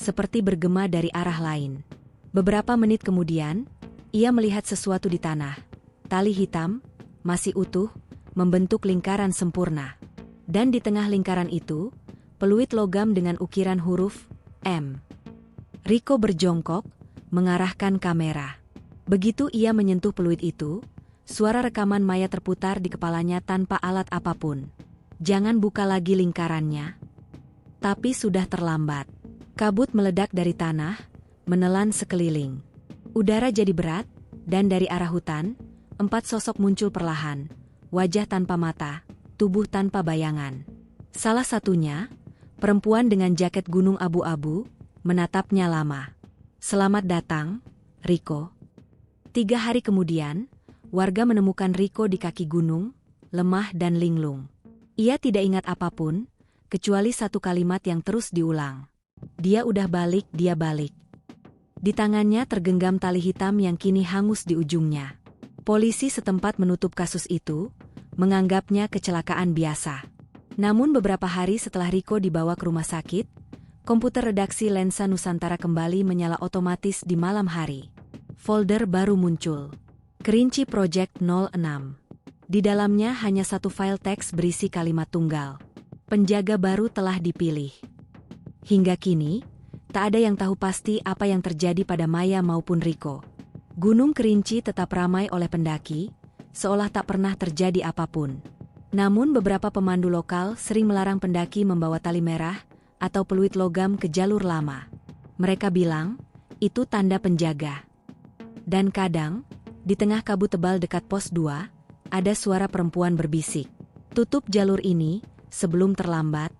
seperti bergema dari arah lain. Beberapa menit kemudian, ia melihat sesuatu di tanah. Tali hitam, masih utuh, membentuk lingkaran sempurna. Dan di tengah lingkaran itu, peluit logam dengan ukiran huruf M. Rico berjongkok, mengarahkan kamera. Begitu ia menyentuh peluit itu, suara rekaman Maya terputar di kepalanya tanpa alat apapun. Jangan buka lagi lingkarannya. Tapi sudah terlambat. Kabut meledak dari tanah, menelan sekeliling. Udara jadi berat, dan dari arah hutan, 4 sosok muncul perlahan. Wajah tanpa mata, tubuh tanpa bayangan. Salah satunya, perempuan dengan jaket gunung abu-abu, menatapnya lama. Selamat datang, Rico. 3 hari kemudian, warga menemukan Rico di kaki gunung, lemah dan linglung. Ia tidak ingat apapun, kecuali satu kalimat yang terus diulang. Dia udah balik, dia balik. Di tangannya tergenggam tali hitam yang kini hangus di ujungnya. Polisi setempat menutup kasus itu, menganggapnya kecelakaan biasa. Namun beberapa hari setelah Rico dibawa ke rumah sakit, komputer redaksi Lensa Nusantara kembali menyala otomatis di malam hari. Folder baru muncul. Kerinci Project 06. Di dalamnya hanya satu file teks berisi kalimat tunggal. Penjaga baru telah dipilih. Hingga kini, tak ada yang tahu pasti apa yang terjadi pada Maya maupun Rico. Gunung Kerinci tetap ramai oleh pendaki, seolah tak pernah terjadi apapun. Namun beberapa pemandu lokal sering melarang pendaki membawa tali merah atau peluit logam ke jalur lama. Mereka bilang, itu tanda penjaga. Dan kadang, di tengah kabut tebal dekat pos 2, ada suara perempuan berbisik. Tutup jalur ini, sebelum terlambat.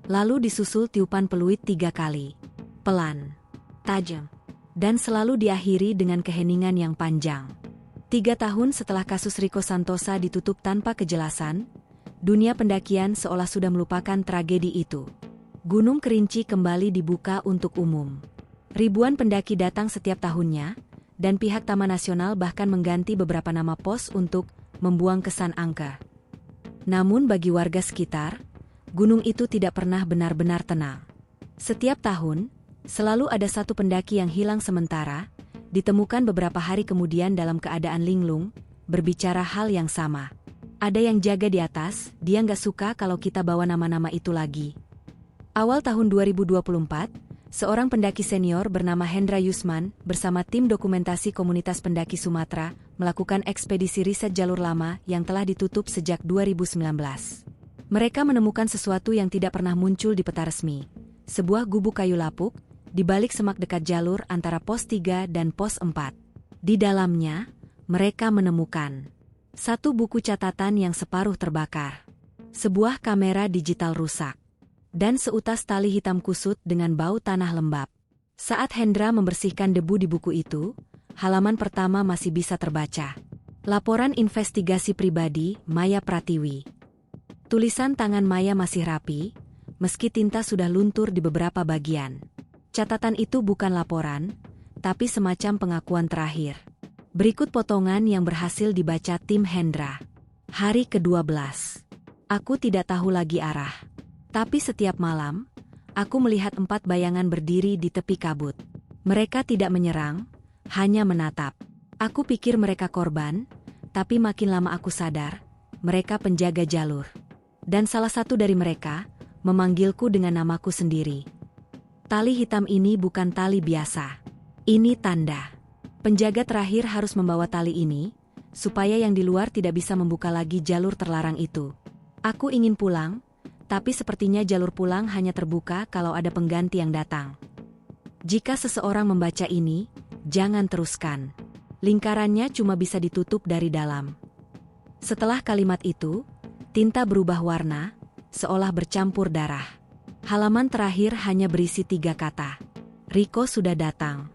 Lalu disusul tiupan peluit 3 kali. Pelan, tajam, dan selalu diakhiri dengan keheningan yang panjang. 3 tahun setelah kasus Rico Santosa ditutup tanpa kejelasan, dunia pendakian seolah sudah melupakan tragedi itu. Gunung Kerinci kembali dibuka untuk umum. Ribuan pendaki datang setiap tahunnya, dan pihak Taman Nasional bahkan mengganti beberapa nama pos untuk membuang kesan angka. Namun bagi warga sekitar, gunung itu tidak pernah benar-benar tenang. Setiap tahun, selalu ada satu pendaki yang hilang sementara, ditemukan beberapa hari kemudian dalam keadaan linglung, berbicara hal yang sama. Ada yang jaga di atas, dia nggak suka kalau kita bawa nama-nama itu lagi. Awal tahun 2024, seorang pendaki senior bernama Hendra Yusman bersama tim dokumentasi komunitas pendaki Sumatera melakukan ekspedisi riset jalur lama yang telah ditutup sejak 2019. Mereka menemukan sesuatu yang tidak pernah muncul di peta resmi. Sebuah gubuk kayu lapuk, di balik semak dekat jalur antara pos 3 dan pos 4. Di dalamnya, mereka menemukan satu buku catatan yang separuh terbakar, sebuah kamera digital rusak, dan seutas tali hitam kusut dengan bau tanah lembab. Saat Hendra membersihkan debu di buku itu, halaman pertama masih bisa terbaca. Laporan investigasi pribadi Maya Pratiwi. Tulisan tangan Maya masih rapi, meski tinta sudah luntur di beberapa bagian. Catatan itu bukan laporan, tapi semacam pengakuan terakhir. Berikut potongan yang berhasil dibaca tim Hendra. Hari ke-12. Aku tidak tahu lagi arah. Tapi setiap malam, aku melihat 4 bayangan berdiri di tepi kabut. Mereka tidak menyerang, hanya menatap. Aku pikir mereka korban, tapi makin lama aku sadar, mereka penjaga jalur. Dan salah satu dari mereka, memanggilku dengan namaku sendiri. Tali hitam ini bukan tali biasa. Ini tanda. Penjaga terakhir harus membawa tali ini, supaya yang di luar tidak bisa membuka lagi jalur terlarang itu. Aku ingin pulang, tapi sepertinya jalur pulang hanya terbuka kalau ada pengganti yang datang. Jika seseorang membaca ini, jangan teruskan. Lingkarannya cuma bisa ditutup dari dalam. Setelah kalimat itu, tinta berubah warna, seolah bercampur darah. Halaman terakhir hanya berisi 3 kata. Rico sudah datang.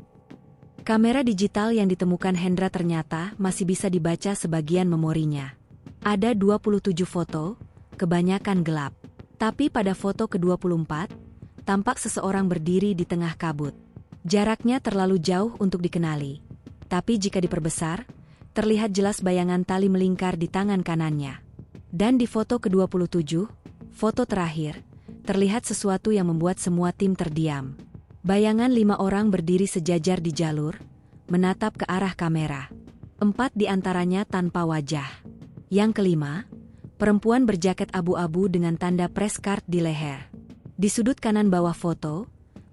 Kamera digital yang ditemukan Hendra ternyata masih bisa dibaca sebagian memorinya. Ada 27 foto, kebanyakan gelap. Tapi pada foto ke-24, tampak seseorang berdiri di tengah kabut. Jaraknya terlalu jauh untuk dikenali, tapi jika diperbesar, terlihat jelas bayangan tali melingkar di tangan kanannya. Dan di foto ke-27, foto terakhir, terlihat sesuatu yang membuat semua tim terdiam. Bayangan 5 orang berdiri sejajar di jalur, menatap ke arah kamera. 4 di antaranya tanpa wajah. Yang kelima, perempuan berjaket abu-abu dengan tanda press card di leher. Di sudut kanan bawah foto,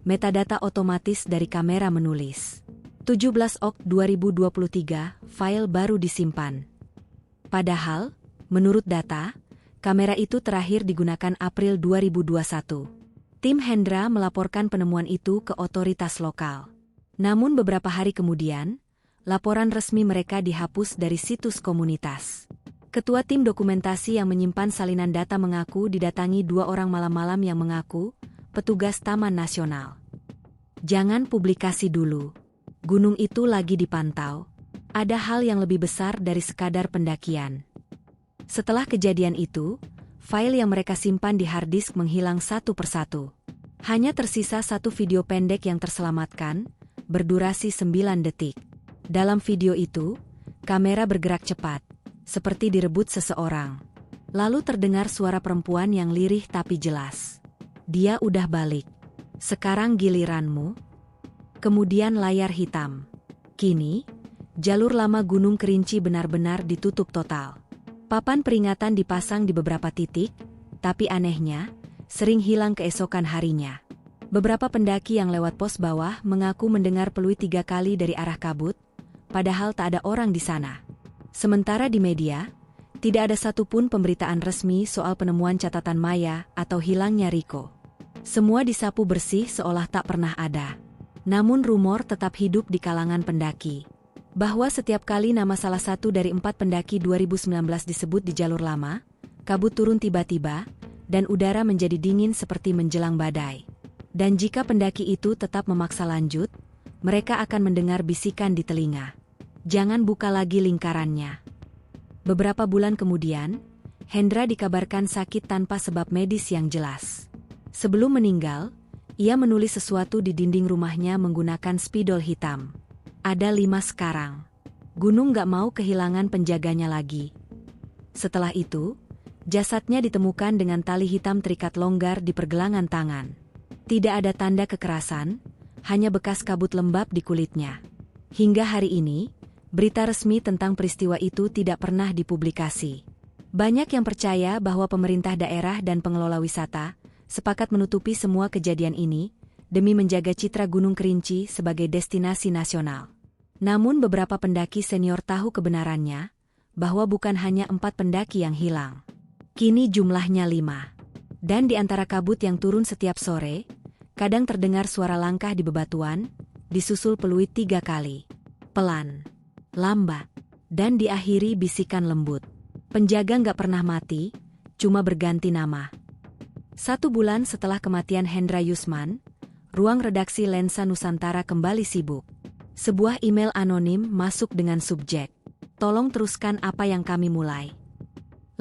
metadata otomatis dari kamera menulis 17 Ok 2023, file baru disimpan. Padahal, menurut data, kamera itu terakhir digunakan April 2021. Tim Hendra melaporkan penemuan itu ke otoritas lokal. Namun beberapa hari kemudian, laporan resmi mereka dihapus dari situs komunitas. Ketua tim dokumentasi yang menyimpan salinan data mengaku didatangi 2 orang malam-malam yang mengaku petugas Taman Nasional. Jangan publikasi dulu. Gunung itu lagi dipantau. Ada hal yang lebih besar dari sekadar pendakian. Setelah kejadian itu, file yang mereka simpan di hard disk menghilang satu persatu. Hanya tersisa satu video pendek yang terselamatkan, berdurasi 9 detik. Dalam video itu, kamera bergerak cepat, seperti direbut seseorang. Lalu terdengar suara perempuan yang lirih tapi jelas. Dia udah balik. Sekarang giliranmu. Kemudian layar hitam. Kini, jalur lama Gunung Kerinci benar-benar ditutup total. Papan peringatan dipasang di beberapa titik, tapi anehnya, sering hilang keesokan harinya. Beberapa pendaki yang lewat pos bawah mengaku mendengar peluit 3 kali dari arah kabut, padahal tak ada orang di sana. Sementara di media, tidak ada satupun pemberitaan resmi soal penemuan catatan maya atau hilangnya Riko. Semua disapu bersih seolah tak pernah ada. Namun rumor tetap hidup di kalangan pendaki, bahwa setiap kali nama salah satu dari 4 pendaki 2019 disebut di jalur lama, kabut turun tiba-tiba, dan udara menjadi dingin seperti menjelang badai. Dan jika pendaki itu tetap memaksa lanjut, mereka akan mendengar bisikan di telinga. Jangan buka lagi lingkarannya. Beberapa bulan kemudian, Hendra dikabarkan sakit tanpa sebab medis yang jelas. Sebelum meninggal, ia menulis sesuatu di dinding rumahnya menggunakan spidol hitam. Ada 5 sekarang. Gunung gak mau kehilangan penjaganya lagi. Setelah itu, jasadnya ditemukan dengan tali hitam terikat longgar di pergelangan tangan. Tidak ada tanda kekerasan, hanya bekas kabut lembab di kulitnya. Hingga hari ini, berita resmi tentang peristiwa itu tidak pernah dipublikasi. Banyak yang percaya bahwa pemerintah daerah dan pengelola wisata sepakat menutupi semua kejadian ini demi menjaga citra Gunung Kerinci sebagai destinasi nasional. Namun beberapa pendaki senior tahu kebenarannya, bahwa bukan hanya 4 pendaki yang hilang. Kini jumlahnya 5. Dan di antara kabut yang turun setiap sore, kadang terdengar suara langkah di bebatuan, disusul peluit 3 kali. Pelan, lambat, dan diakhiri bisikan lembut. Penjaga nggak pernah mati, cuma berganti nama. 1 bulan setelah kematian Hendra Yusman, ruang redaksi Lensa Nusantara kembali sibuk. Sebuah email anonim masuk dengan subjek, "Tolong teruskan apa yang kami mulai."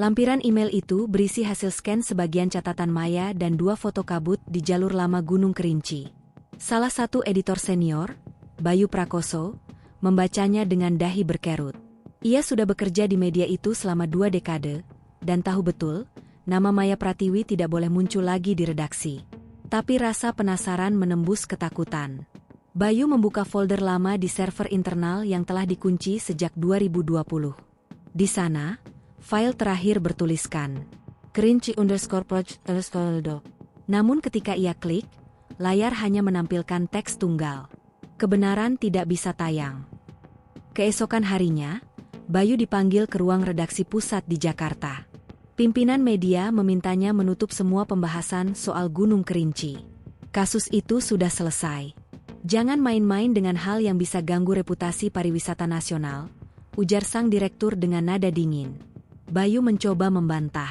Lampiran email itu berisi hasil scan sebagian catatan maya dan 2 foto kabut di jalur lama Gunung Kerinci. Salah satu editor senior, Bayu Prakoso, membacanya dengan dahi berkerut. Ia sudah bekerja di media itu selama 2 dekade, dan tahu betul, nama Maya Pratiwi tidak boleh muncul lagi di redaksi. Tapi rasa penasaran menembus ketakutan. Bayu membuka folder lama di server internal yang telah dikunci sejak 2020. Di sana, file terakhir bertuliskan Kerinci_project_do. Namun ketika ia klik, layar hanya menampilkan teks tunggal. Kebenaran tidak bisa tayang. Keesokan harinya, Bayu dipanggil ke ruang redaksi pusat di Jakarta. Pimpinan media memintanya menutup semua pembahasan soal Gunung Kerinci. Kasus itu sudah selesai. Jangan main-main dengan hal yang bisa ganggu reputasi pariwisata nasional, ujar sang direktur dengan nada dingin. Bayu mencoba membantah.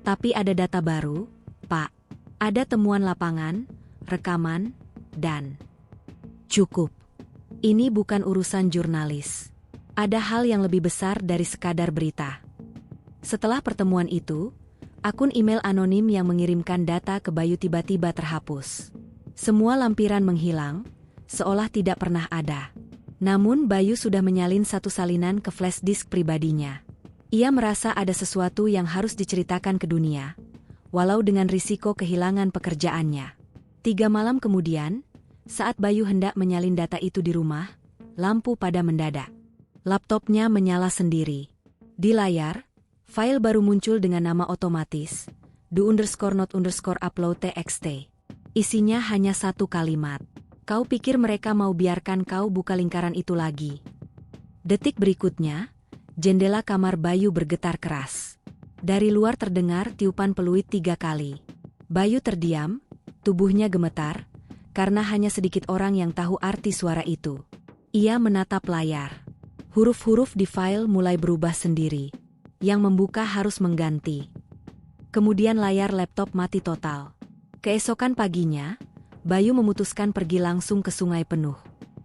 Tapi ada data baru, Pak. Ada temuan lapangan, rekaman, dan... Cukup. Ini bukan urusan jurnalis. Ada hal yang lebih besar dari sekadar berita. Setelah pertemuan itu, Akun email anonim yang mengirimkan data ke Bayu tiba-tiba terhapus. Semua lampiran menghilang, seolah tidak pernah ada. Namun Bayu sudah menyalin satu salinan ke flash disk pribadinya. Ia merasa ada sesuatu yang harus diceritakan ke dunia, walau dengan risiko kehilangan pekerjaannya. 3 malam kemudian, saat Bayu hendak menyalin data itu di rumah, lampu pada mendadak. Laptopnya menyala sendiri. Di layar, file baru muncul dengan nama otomatis, do_not_upload.txt. Isinya hanya satu kalimat. Kau pikir mereka mau biarkan kau buka lingkaran itu lagi? Detik berikutnya, jendela kamar Bayu bergetar keras. Dari luar terdengar tiupan peluit 3 kali. Bayu terdiam, tubuhnya gemetar, karena hanya sedikit orang yang tahu arti suara itu. Ia menatap layar. Huruf-huruf di file mulai berubah sendiri. Yang membuka harus mengganti. Kemudian layar laptop mati total. Keesokan paginya, Bayu memutuskan pergi langsung ke Sungai Penuh.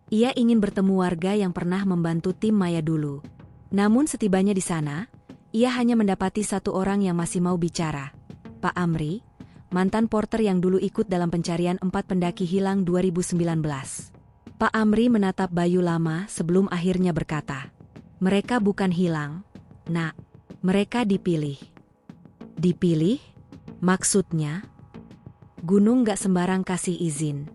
Ia ingin bertemu warga yang pernah membantu tim Maya dulu. Namun setibanya di sana, ia hanya mendapati satu orang yang masih mau bicara. Pak Amri, mantan porter yang dulu ikut dalam pencarian 4 pendaki hilang 2019. Pak Amri menatap Bayu lama sebelum akhirnya berkata, "Mereka bukan hilang, Nak. Mereka dipilih." Dipilih? Maksudnya? Gunung gak sembarang kasih izin.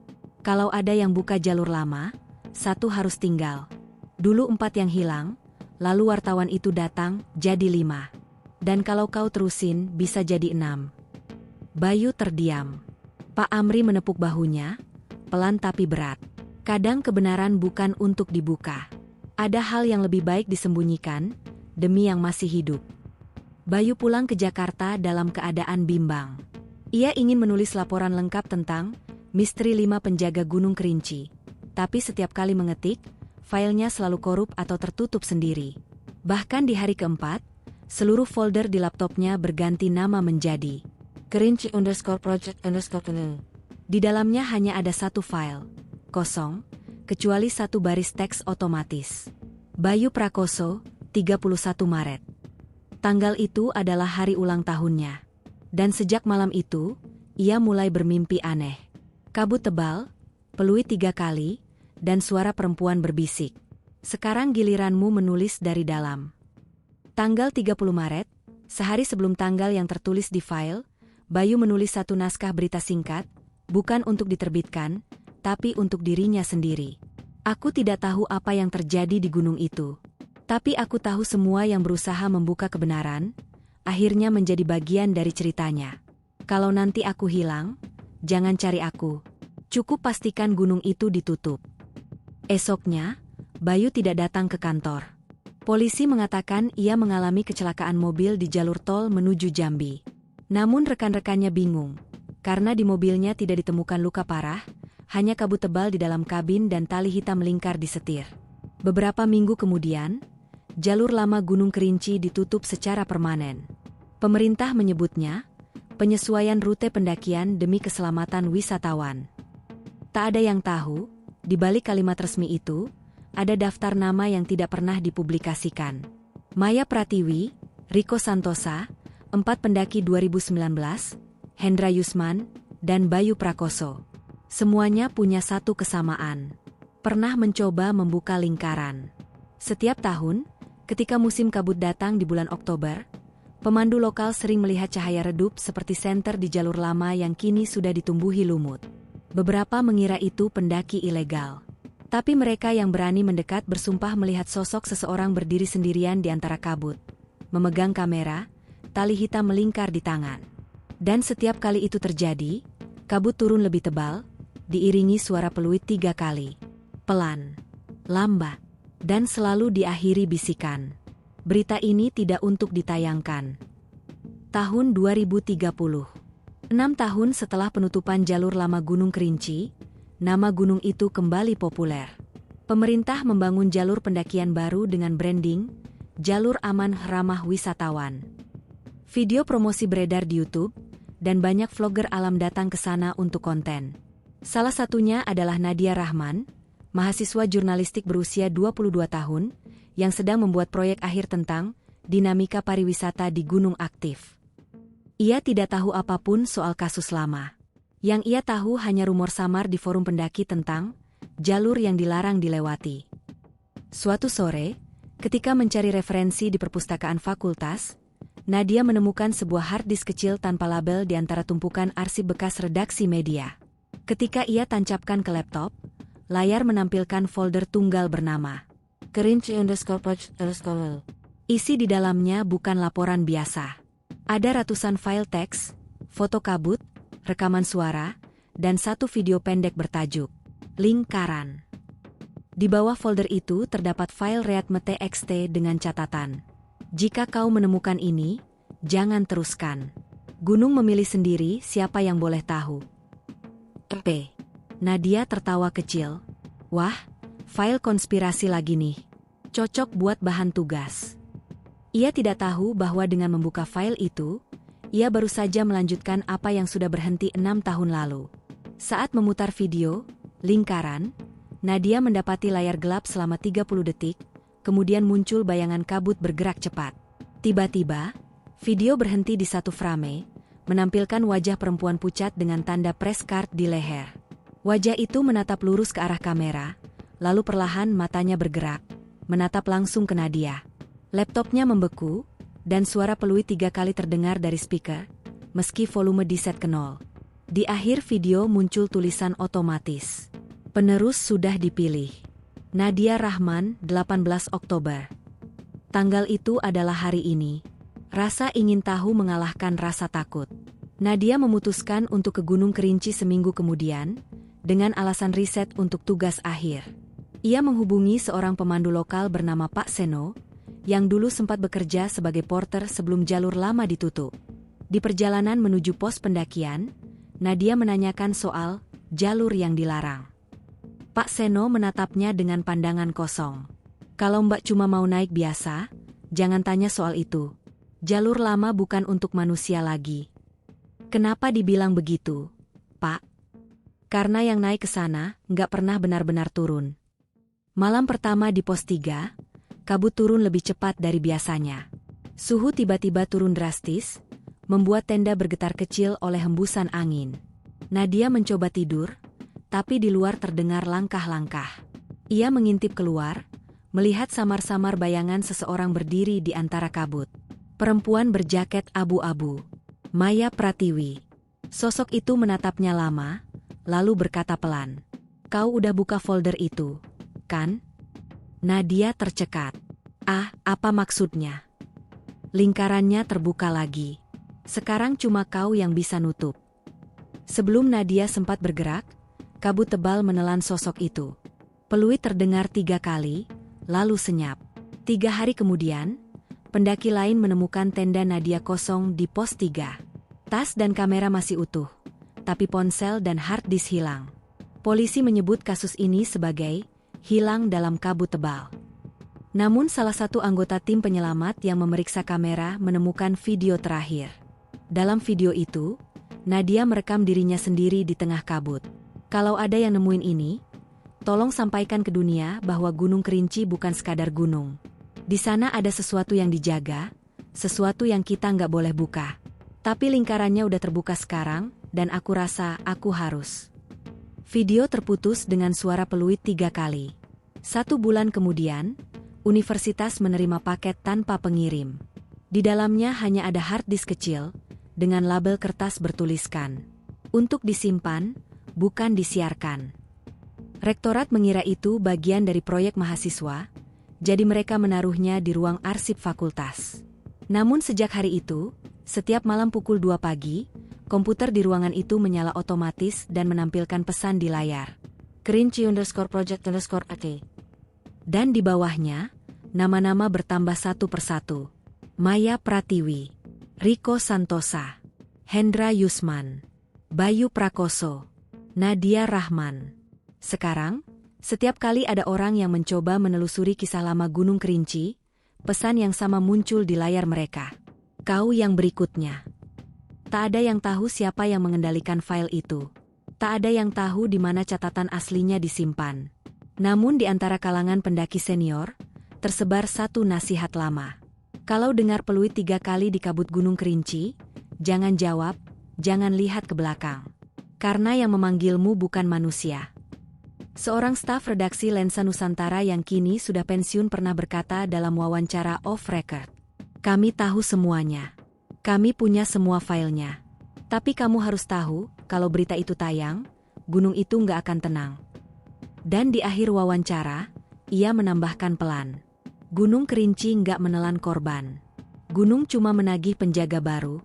Kalau ada yang buka jalur lama, 1 harus tinggal. Dulu 4 yang hilang, lalu wartawan itu datang, jadi 5. Dan kalau kau terusin, bisa jadi 6. Bayu terdiam. Pak Amri menepuk bahunya, pelan tapi berat. Kadang kebenaran bukan untuk dibuka. Ada hal yang lebih baik disembunyikan, demi yang masih hidup. Bayu pulang ke Jakarta dalam keadaan bimbang. Ia ingin menulis laporan lengkap tentang misteri 5 penjaga Gunung Kerinci. Tapi setiap kali mengetik, filenya selalu korup atau tertutup sendiri. Bahkan di hari keempat, seluruh folder di laptopnya berganti nama menjadi Kerinci_project_. Di dalamnya hanya ada satu file, kosong, kecuali satu baris teks otomatis. Bayu Prakoso, 31 Maret. Tanggal itu adalah hari ulang tahunnya. Dan sejak malam itu, ia mulai bermimpi aneh. Kabut tebal, peluit 3 kali, dan suara perempuan berbisik. Sekarang giliranmu menulis dari dalam. Tanggal 30 Maret, sehari sebelum tanggal yang tertulis di file, Bayu menulis satu naskah berita singkat, bukan untuk diterbitkan, tapi untuk dirinya sendiri. Aku tidak tahu apa yang terjadi di gunung itu. Tapi aku tahu semua yang berusaha membuka kebenaran, akhirnya menjadi bagian dari ceritanya. Kalau nanti aku hilang, jangan cari aku. Cukup pastikan gunung itu ditutup. Esoknya, Bayu tidak datang ke kantor. Polisi mengatakan ia mengalami kecelakaan mobil di jalur tol menuju Jambi. Namun rekan-rekannya bingung, karena di mobilnya tidak ditemukan luka parah, hanya kabut tebal di dalam kabin dan tali hitam melingkar di setir. Beberapa minggu kemudian, jalur lama Gunung Kerinci ditutup secara permanen. Pemerintah menyebutnya penyesuaian rute pendakian demi keselamatan wisatawan. Tak ada yang tahu, di balik kalimat resmi itu, ada daftar nama yang tidak pernah dipublikasikan. Maya Pratiwi, Riko Santosa, 4 pendaki 2019, Hendra Yusman, dan Bayu Prakoso. Semuanya punya satu kesamaan. Pernah mencoba membuka lingkaran. Setiap tahun, ketika musim kabut datang di bulan Oktober, pemandu lokal sering melihat cahaya redup seperti senter di jalur lama yang kini sudah ditumbuhi lumut. Beberapa mengira itu pendaki ilegal. Tapi mereka yang berani mendekat bersumpah melihat sosok seseorang berdiri sendirian di antara kabut, memegang kamera, tali hitam melingkar di tangan. Dan setiap kali itu terjadi, kabut turun lebih tebal, diiringi suara peluit 3 kali. Pelan, lambat, dan selalu diakhiri bisikan. Berita ini tidak untuk ditayangkan. Tahun 2030. 6 tahun setelah penutupan jalur lama Gunung Kerinci, nama gunung itu kembali populer. Pemerintah membangun jalur pendakian baru dengan branding, Jalur Aman Ramah Wisatawan. Video promosi beredar di YouTube, dan banyak vlogger alam datang ke sana untuk konten. Salah satunya adalah Nadia Rahman, mahasiswa jurnalistik berusia 22 tahun, yang sedang membuat proyek akhir tentang dinamika pariwisata di gunung aktif. Ia tidak tahu apapun soal kasus lama. Yang ia tahu hanya rumor samar di forum pendaki tentang jalur yang dilarang dilewati. Suatu sore, ketika mencari referensi di perpustakaan fakultas, Nadia menemukan sebuah hard disk kecil tanpa label di antara tumpukan arsip bekas redaksi media. Ketika ia tancapkan ke laptop, layar menampilkan folder tunggal bernama Kerinci_Project_. Isi di dalamnya bukan laporan biasa. Ada ratusan file teks, foto kabut, rekaman suara, dan satu video pendek bertajuk Lingkaran. Di bawah folder itu terdapat file readme.txt dengan catatan. Jika kau menemukan ini, jangan teruskan. Gunung memilih sendiri siapa yang boleh tahu. Nadia tertawa kecil. Wah, file konspirasi lagi nih. Cocok buat bahan tugas. Ia tidak tahu bahwa dengan membuka file itu, ia baru saja melanjutkan apa yang sudah berhenti 6 tahun lalu. Saat memutar video Lingkaran, Nadia mendapati layar gelap selama 30 detik, kemudian muncul bayangan kabut bergerak cepat. Tiba-tiba, video berhenti di satu frame, menampilkan wajah perempuan pucat dengan tanda press card di leher. Wajah itu menatap lurus ke arah kamera, lalu perlahan matanya bergerak, menatap langsung ke Nadia. Laptopnya membeku, dan suara peluit 3 kali terdengar dari speaker, meski volume diset ke 0. Di akhir video muncul tulisan otomatis. Penerus sudah dipilih. Nadia Rahman, 18 Oktober. Tanggal itu adalah hari ini. Rasa ingin tahu mengalahkan rasa takut. Nadia memutuskan untuk ke Gunung Kerinci seminggu kemudian, dengan alasan riset untuk tugas akhir. Ia menghubungi seorang pemandu lokal bernama Pak Seno, yang dulu sempat bekerja sebagai porter sebelum jalur lama ditutup. Di perjalanan menuju pos pendakian, Nadia menanyakan soal jalur yang dilarang. Pak Seno menatapnya dengan pandangan kosong. Kalau Mbak cuma mau naik biasa, jangan tanya soal itu. Jalur lama bukan untuk manusia lagi. Kenapa dibilang begitu, Pak? Karena yang naik ke sana nggak pernah benar-benar turun. Malam pertama di pos 3, kabut turun lebih cepat dari biasanya. Suhu tiba-tiba turun drastis, membuat tenda bergetar kecil oleh hembusan angin. Nadia mencoba tidur, tapi di luar terdengar langkah-langkah. Ia mengintip keluar, melihat samar-samar bayangan seseorang berdiri di antara kabut. Perempuan berjaket abu-abu. Maya Pratiwi. Sosok itu menatapnya lama, lalu berkata pelan. Kau udah buka folder itu, kan? Nadia tercekat. Ah, apa maksudnya? Lingkarannya terbuka lagi. Sekarang cuma kau yang bisa nutup. Sebelum Nadia sempat bergerak, kabut tebal menelan sosok itu. Peluit terdengar 3 kali, lalu senyap. 3 hari kemudian, pendaki lain menemukan tenda Nadia kosong di pos 3. Tas dan kamera masih utuh, tapi ponsel dan hard disk hilang. Polisi menyebut kasus ini sebagai hilang dalam kabut tebal. Namun salah satu anggota tim penyelamat yang memeriksa kamera menemukan video terakhir. Dalam video itu, Nadia merekam dirinya sendiri di tengah kabut. Kalau ada yang nemuin ini, tolong sampaikan ke dunia bahwa Gunung Kerinci bukan sekadar gunung. Di sana ada sesuatu yang dijaga, sesuatu yang kita nggak boleh buka. Tapi lingkarannya udah terbuka sekarang, dan aku rasa aku harus. Video terputus dengan suara peluit 3 kali. 1 bulan kemudian, universitas menerima paket tanpa pengirim. Di dalamnya hanya ada hard disk kecil, dengan label kertas bertuliskan, untuk disimpan, bukan disiarkan. Rektorat mengira itu bagian dari proyek mahasiswa, jadi mereka menaruhnya di ruang arsip fakultas. Namun sejak hari itu, setiap malam pukul 2 pagi, komputer di ruangan itu menyala otomatis dan menampilkan pesan di layar. Kerinci_project_at. Dan di bawahnya, nama-nama bertambah satu persatu. Maya Pratiwi, Riko Santosa, Hendra Yusman, Bayu Prakoso, Nadia Rahman. Sekarang, setiap kali ada orang yang mencoba menelusuri kisah lama Gunung Kerinci, pesan yang sama muncul di layar mereka. Kau yang berikutnya. Tak ada yang tahu siapa yang mengendalikan file itu. Tak ada yang tahu di mana catatan aslinya disimpan. Namun di antara kalangan pendaki senior, tersebar satu nasihat lama. Kalau dengar peluit 3 kali di kabut Gunung Kerinci, Jangan jawab, jangan lihat ke belakang. Karena yang memanggilmu bukan manusia. Seorang staf redaksi Lensa Nusantara yang kini sudah pensiun pernah berkata dalam wawancara off record. Kami tahu semuanya. Kami punya semua filenya. Tapi kamu harus tahu, kalau berita itu tayang, gunung itu nggak akan tenang. Dan di akhir wawancara, ia menambahkan pelan. Gunung Kerinci nggak menelan korban. Gunung cuma menagih penjaga baru.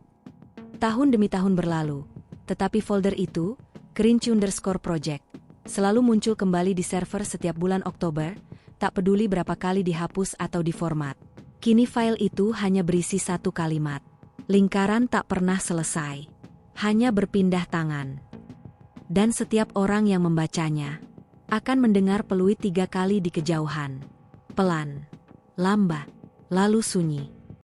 Tahun demi tahun berlalu, tetapi folder itu, Kerinci_project, selalu muncul kembali di server setiap bulan Oktober, tak peduli berapa kali dihapus atau diformat. Kini file itu hanya berisi satu kalimat. Lingkaran tak pernah selesai. Hanya berpindah tangan. Dan setiap orang yang membacanya akan mendengar peluit 3 kali di kejauhan. Pelan, lambat, lalu sunyi.